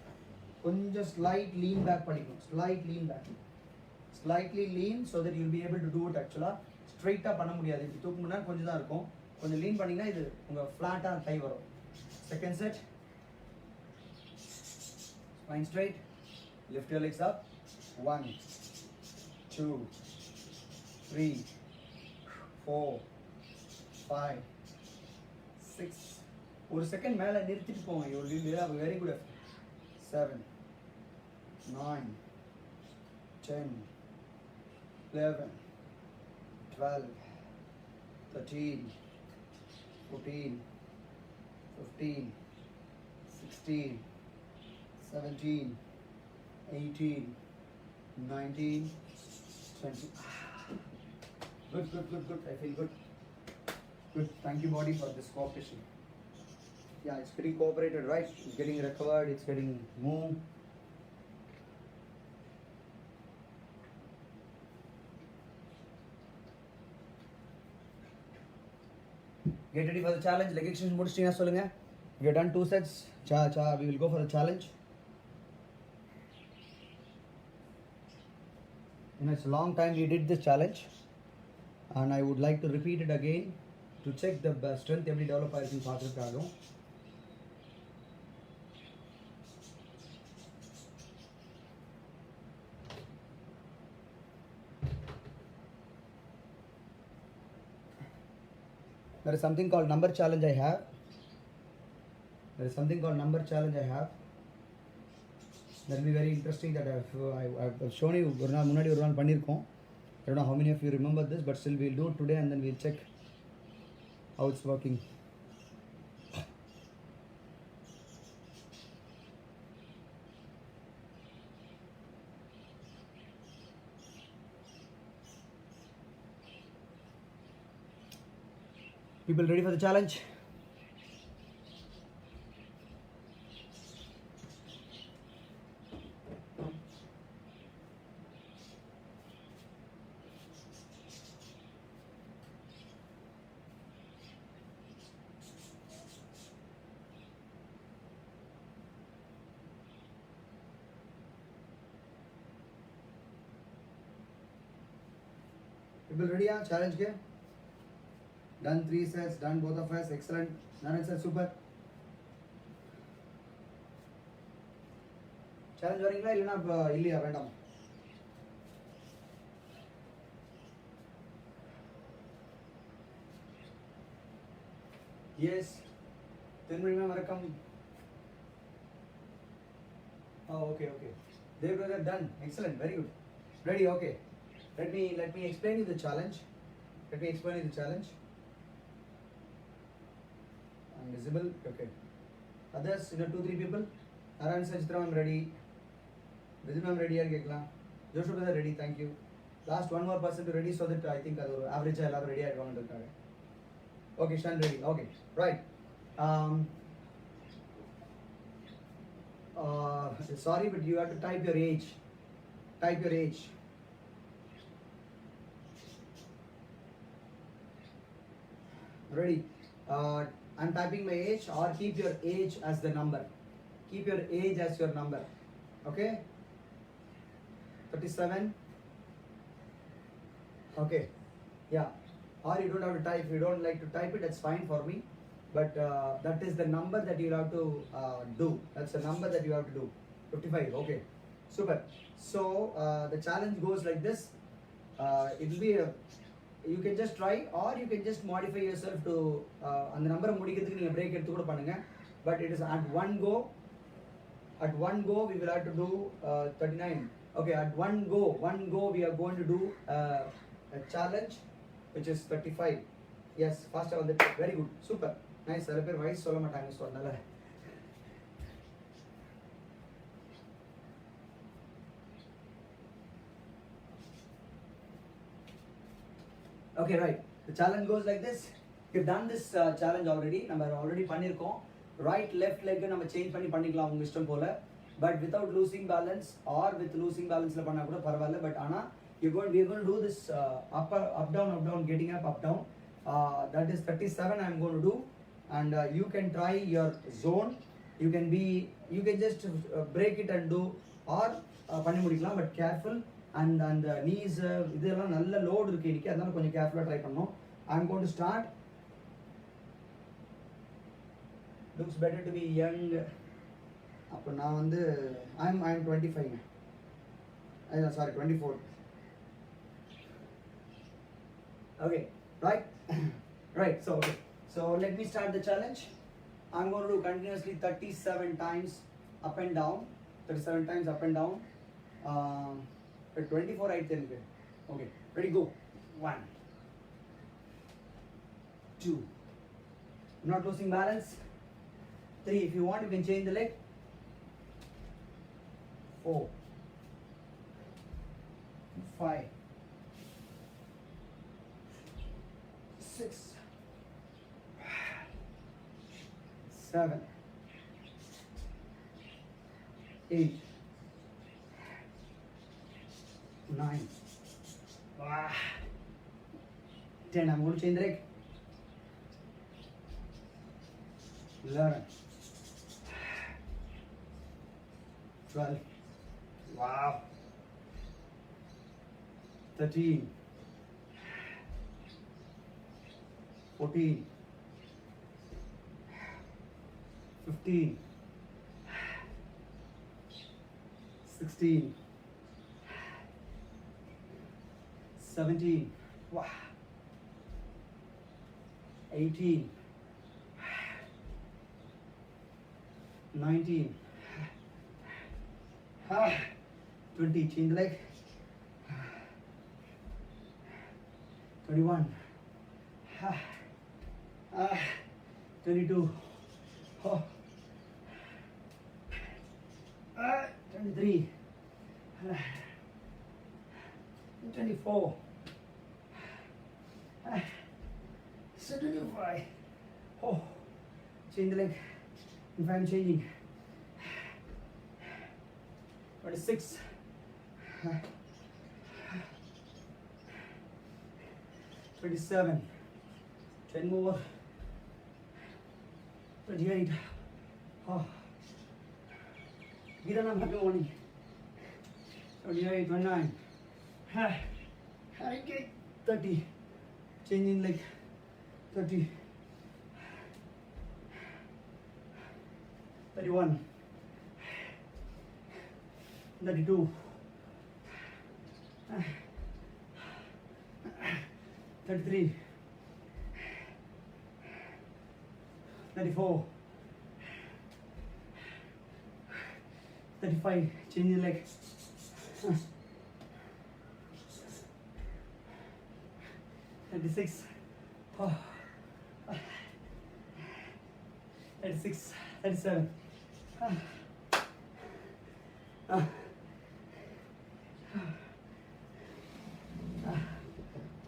கொஞ்சம் slight lean back பண்ணிக்கணும். Slight lean back. Slightly lean so that you'll be able to do it actually. ஸ்ட்ரைட்டாக பண்ண முடியாது. இப்படி தூக்குமுன்னா கொஞ்சம் தான் இருக்கும். கொஞ்சம் லீன் பண்ணிங்கன்னா இது உங்கள் ஃப்ளாட்டாக கை வரும். Second set. Spine straight. Lift your legs up. 1, 2, 3, 4, 5, 6. ஒரு செகண்ட் மேலே நிறுத்திட்டு போங்க. You will have a very good effect. 7, 9, 10, 11, 12, 13, 14, 15, 16, 17, 18, 19, 20. Good, good, good, good. I feel good. Good. Thank you, body, for this cooperation. Yeah, it's getting cooperated, right? It's getting recovered, it's getting moved. Get ready for the challenge. Leg extension முடிச்சிட்டீங்கன்னா சொல்லுங்க. We have done 2 sets. We will go for the challenge. You know, it's a long time we did this challenge, and I would like to repeat it again to check the strength எப்படி develop ஆயிருக்குன்னு பார்க்கறதுக்காகவும். There is something called number challenge I have. That will be very interesting that I've shown you. ஒரு நாள் முன்னாடி ஒரு நாள் பண்ணியிருக்கோம். I don't know how many of you remember this, but still we'll do it today and then we'll check how it's working. People ready for the challenge? People ready? Yeah? Challenge ke? Done 3 sets, done both of us. Excellent. Naran sir, super. Challenge வரீங்களா இல்லைன்னா இல்லையா வேண்டாம்? Yes. Tenmuri ma'am, welcome. Oh, okay, okay. Dev brother, done. Excellent, very good. Ready? Okay. Let me explain you the challenge. Let me explain you the challenge. I'm visible. Okay. Others, 2-3 people. Aran Sajitra, I'm ready. Vijay ma'am ready கேட்கலாம். Joshua brother ready. Thank you. Last one more person to ready so that I think அது ஒரு average எல்லாரும் ready ஆயிடுவாங்கன்றதுக்காக. Okay, Shan ready. Okay, right. Sorry, but you have to type your age. Type your age. Ready? I'm typing my age, or keep your age as the number. Keep your age as your number. Okay? 37. Okay. Yeah. Or you don't have to type. If you don't like to type it, that's fine for me. But that is the number that you have to do. That's the number that you have to do. 55. Okay. Super. So the challenge goes like this. It will be you can just try, or you can just modify yourself to அந்த நம்பரை முடிக்கிறதுக்கு நீங்கள் break எடுத்து கூட பண்ணுங்க. But it is at one go. At one go we will have to do 39. Okay. At one go we are going to do a challenge which is 35. Yes, faster on that. Very good. Super. Nice. சில பேர் வயசு சொல்ல மாட்டாங்க so அதனால Okay, right. The challenge goes like this. We've done this challenge already. நம்ம already பண்ணிருக்கோம். Right left leg நம்ம change பண்ணிக்கலாம் உங்க இஷ்டம் போல. But without losing balance or with losing balanceல பண்ணா கூட பரவாயில்லை. But ஆனா we're going to do this up down, getting up down. That is 37 I'm going to do, and you can try your zone. You can just break it and do, or பண்ணி முடிக்கலாம். But careful. And knees இதெல்லாம் நல்ல load இருக்கு இன்னைக்கு, அதனால கொஞ்சம் கேர்ஃபுல்லா try பண்ணனும். I'm going to start. Looks better to be young. அப்ப நான் வந்து I'm 25. Sorry, 24. Okay, right? Right, so okay. So let me start the challenge. I'm going to do continuously 37 times up and down. 37 times up and down. 24 right then. Okay, ready, go. 1, 2. Not losing balance. 3. If you want, you can change the leg. 4, 5, 6, 7, 8, 9, 10. I'm going to change the leg. 11, 12. Wow. 13, 14, 15, 16, 17, wow, 18, 19, 20, change the leg, 21, 22, 23, 24, 25. Oh, change the leg. If I'm changing. 26. 27. 10 more. 28. Oh. Get on, happy morning. 28, 29. 30. 30, changing leg, 30, 31, 32, 33, 34, 35, changing leg, 36, 36, 37,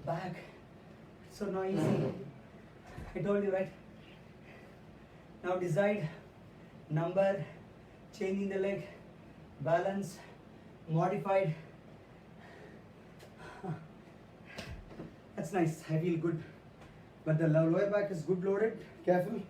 back, so noisy. I told you, right? Now decide number, changing the leg, balance, modified. That's nice. I feel good, but the lower back is good loaded. Careful.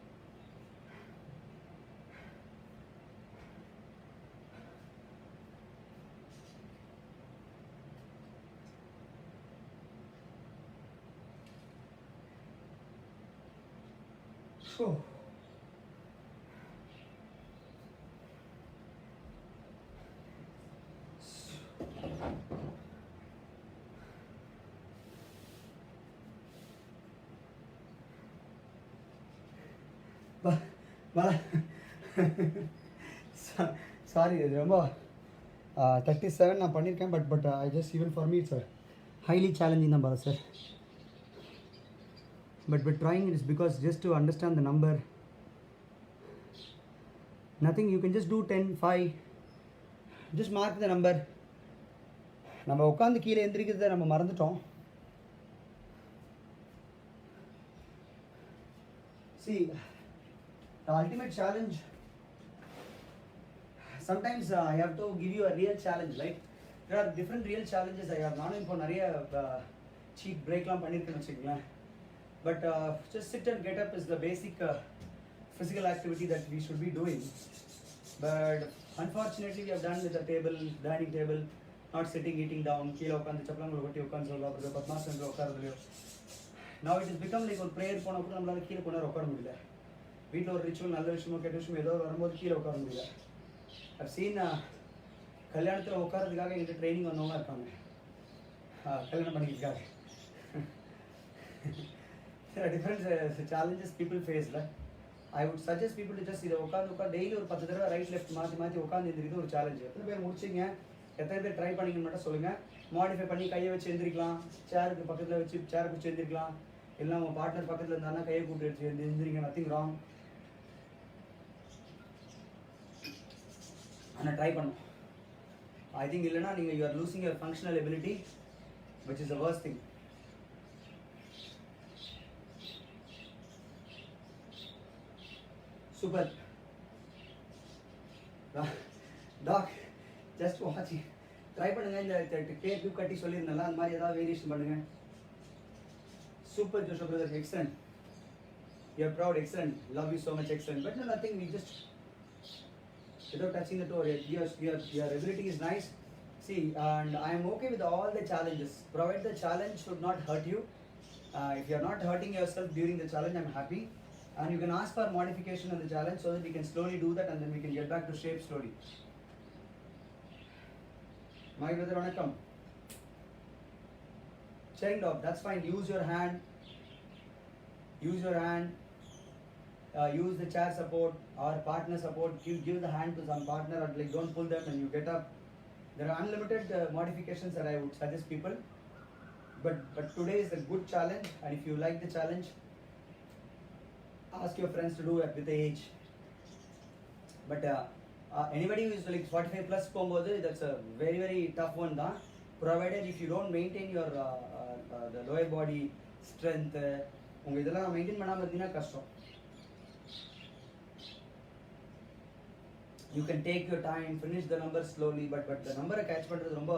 Oh. Sorry, ரொம்ப 37 நான் பண்ணியிருக்கேன், but I just even for me it's highly challenging தான் பாரா sir. But trying it is because just to understand the number. Nothing, you can just do 10, 5. Just mark the number. நம்ம உட்காந்து கீழே எந்திரிக்கிறத நம்ம மறந்துட்டோம். See, the ultimate challenge, sometimes I have to give you a real challenge, right? There are different real challenges I have. நானும் இப்போ நிறைய cheat breakலாம் பண்ணியிருக்கேன்னு வச்சுக்கோங்களேன். But just sit and get up is the basic physical activity that we should be doing. But unfortunately we have done with the table, dining table, not sitting, eating down, கீழே உட்காந்து சப்பளங்கள் கொட்டி உட்காந்து சொல்லலாம், 10 மாதம் உட்காரதுலையோ. Now it has become like ஒரு prayer போனால் கூட நம்மளால கீழே கொண்டாட உட்கார முடியல. வீட்டில் ஒரு ரிச்சுவல், நல்ல விஷயமோ கெட்ட விஷயமோ ஏதோ வரும்போது கீழே உட்கார முடியல. I've seen கல்யாணத்தில் உட்காரதுக்காக எங்கிட்ட ட்ரைனிங் வந்தவங்க இருக்காங்க, கல்யாணம் பண்ணிக்கிறதுக்காக. There are different challenges people face. I would suggest people to just உட்காந்து டெய்லி ஒரு 10 தடவை ரைட் லெஃப்ட் மாற்றி உட்காந்து எந்திரிக்கிறது ஒரு சேலஞ்ச். எத்தனை பேர் முடிச்சிங்க, எத்தனை பேர் ட்ரை பண்ணிங்கன்னு மட்டும் சொல்லுங்கள். மாடிஃபை பண்ணி கையை வச்சு எந்திரிக்கலாம், சேருக்கு பக்கத்தில் வச்சு சேரை பிடிச்சி எந்திரிக்கலாம், இல்லை உங்கள் பார்ட்னர் பக்கத்தில் இருந்தாங்கன்னா கையை கூப்பிட்டு வச்சு எந்திரிங்க, நத்திங் ராங். ஆனால் ட்ரை பண்ணும். ஐ திங்க் இல்லைனா நீங்கள் you are losing your functional ability, which is the worst thing. Super. Doc, just watch it. Try பண்ணுங்க. இந்த டேப் கட்டி சொல்லியிருந்தேன்ல, அந்த மாதிரி ஏதாவது வேரியேஷன் பண்ணுங்க. Super, Joshua brother, excellent. You are proud, excellent. Love you so much, excellent. But no, nothing, we just without touching the toe. Your ability is nice. See, and I am okay with all the challenges. Provided the challenge should not hurt you. If you are not hurting yourself during the challenge, I am happy. And you can ask for modification of the challenge so that we can slowly do that and then we can get back to shape slowly. My brother, vanakkam. Chain dog, that's fine. Use your hand. Use your hand. Use the chair support or partner support. Give the hand to some partner, or like don't pull them and you get up. There are unlimited modifications that I would suggest people. But today is a good challenge, and if you like the challenge, ask your friends to do it with age. But anybody who is like 45 plus போகும்போது that's a very very tough one தான். Provided if you don't maintain your the lower body strength, உங்க இதெல்லாம் maintain பண்ணாம இருந்தீங்கன்னா கஷ்டம். You can take your time, finish the numbers slowly, but the number catch பண்றது ரொம்ப.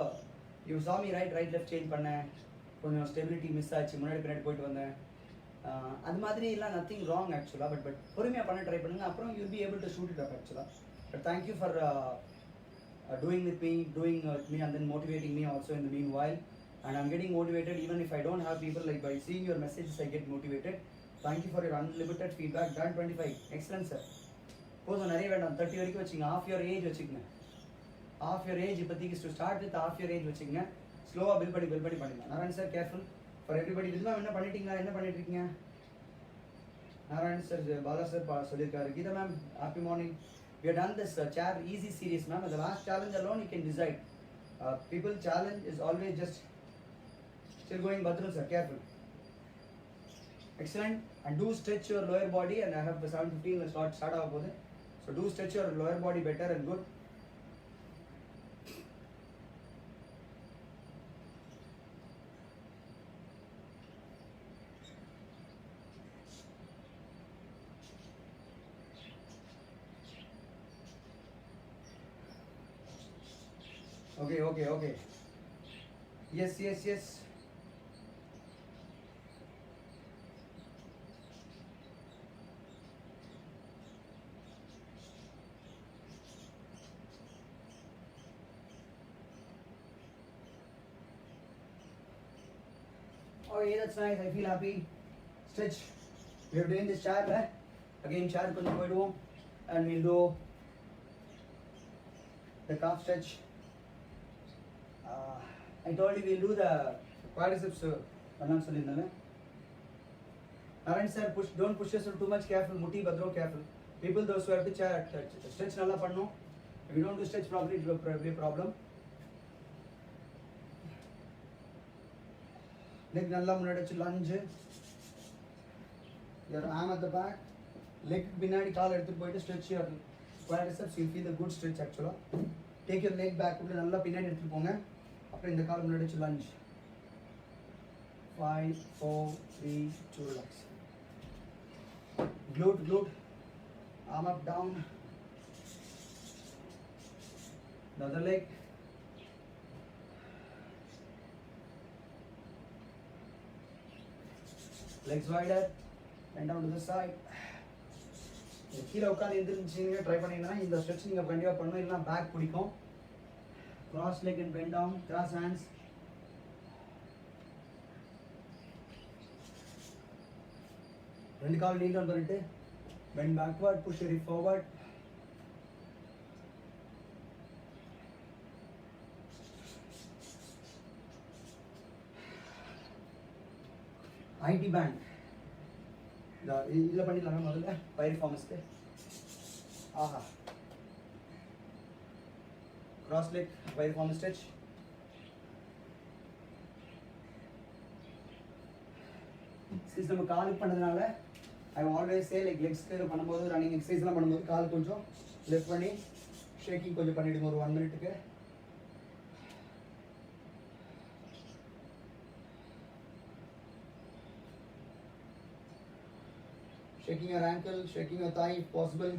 You saw me right left change பண்ணேன், கொஞ்சம் ஸ்டெபிலிட்டி மிஸ் ஆச்சு, முன்னாடி பின்னாடி போயிட்டு வந்தேன். அது மாதிரி எல்லாம் நத்திங் ராங் ஆக்சுவலாக. பட் பொறுமையாக பண்ண ட்ரை பண்ணுங்கள், அப்புறம் you be able to shoot it up ஆக்சுவலாக. But thank you for doing with me and then motivating me also in the meanwhile. and I'm getting motivated. Even if I don't have people, like by seeing your messages I get motivated. Thank you for your unlimited feedback. Done 25. Excellent sir. போதும், நிறைய வேண்டாம். 30 வரைக்கும் வச்சுங்க. half your age வச்சுக்கங்க. half your age இப்போதைக்கு to start with half your age வச்சுக்கங்க. ஸ்லோவாக bill பண்ணி பண்ணிக்கலாம். Narayan sir careful for everybody. இதுதான் என்ன பண்ணிட்டீங்களா, என்ன பண்ணிட்டு இருக்கீங்க? நாராயண் சார், பாலா சார் சொல்லியிருக்காரு. Geetha ma'am, happy morning. We have done this chair easy series, ma'am. The last challenge alone you can decide. People challenge is always just still going. Badru sir, careful. Excellent. And do stretch your lower body. And I have the 7:15 will start off with it. So do stretch your lower body better and good. Okay. Yes. Okay, that's nice. I feel happy. Stretch. We are doing this chair, right? Again, chair konjam poiduvom, and we'll do the calf stretch. I told you we'll do the quadriceps. Annam sollirundala. Narayan sir, don't push yourself too much. Careful, mutti badro, careful. People those who have to stretch nalla pannu. If you don't do stretch properly, it will be a problem. Leg nalla munadi vechu lunge. Your arm at the back. Leg binadi kaal eduthu poitu stretch your quadriceps. You feel the good stretch actually. Take your leg back, put nalla pinadi eduthu ponga. After in the column munadi vechu lunge. 5, 4, 3, 2, relax. Glute. Arm up, down. The other leg. Legs wider. Bend down to the side. கீழே உட்காந்து எந்திரிச்சிங்க try பண்ணீங்கன்னா இந்த stretch நீங்கள் கண்டிப்பாக பண்ணணும். இல்லைனா back பிடிக்கும். Cross leg and bend down. Cross hands. ரெண்டு கால் நீல் டவுன் பண்ணிட்டு bend backward, push your hip forward. IT band. இதில் பண்ணிடலாங்க முதல்ல பைரிஃபார்மஸ்க்கு. ஆஹா, cross leg piriformis stretch. Since நம்ம காலுக்கு பண்ணதுனால I always say like legs க்கு பண்ணும்போது ரன்னிங் எக்ஸசைஸ்லாம் பண்ணும்போது கால் கொஞ்சம் லிஃப்ட் பண்ணி ஷேக்கிங் கொஞ்சம் பண்ணிடுங்க ஒரு 1 மினிட்டுக்கு. Shaking your ankle, shaking your thigh if possible.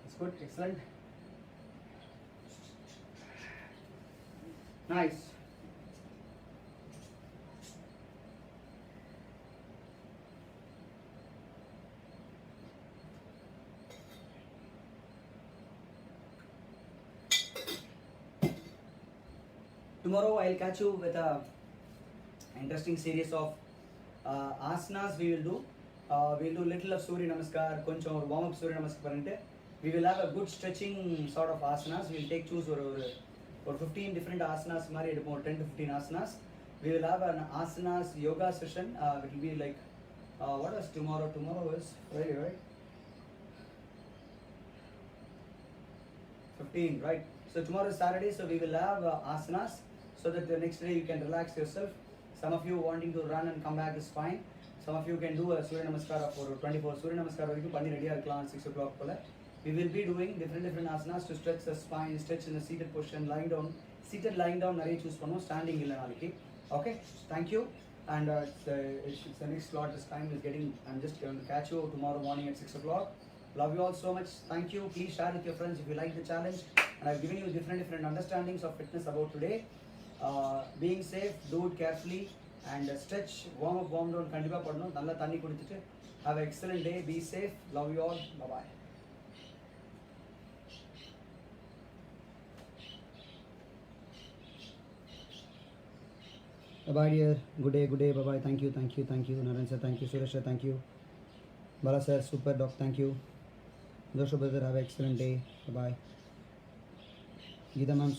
It's good, excellent. Nice. Tomorrow I'll catch you with a interesting series of asanas we will do. We'll do little of Surya Namaskar, koncham or warm up Surya Namaskar pannite. We will have a good stretching sort of asanas. We'll choose or 15 different asanas, mari edupom 10 to 15 asanas. We will have an asanas yoga session. It will be like what is tomorrow? Tomorrow is Friday, right? 15, right? So tomorrow is Saturday, so we will have asanas so that the next day you can relax yourself. Some of you wanting to run and come back is fine. Some of you can do a Surya Namaskar for 24 Surya Namaskar varaikum panni ready irukkalam 6 o'clock pola. We will be doing different asanas to stretch the spine, stretch in the seated position, lying down. Seated lying down nariya choose pannom, standing illa naliki. Okay, thank you. And it's the next slot. This time is getting. I'm just going to catch you tomorrow morning at 6 o'clock. Love you all so much. Thank you. Please share with your friends if you like the challenge. And I've given you different understandings of fitness about today. Being safe, do it carefully, and stretch, warm up, warm down. Kandipa padano. Nalla thanni kudittu. Have an excellent day. Be safe. Love you all. Bye bye. Bye dear. Good day. Good day. Bye bye. Thank you. Thank you. Thank you. Naren sir. Thank you. Suresh sir. Thank you. Bala sir. Super doc. Thank you. Joshua brother. Have an excellent day. Bye bye. Geeta ma'am.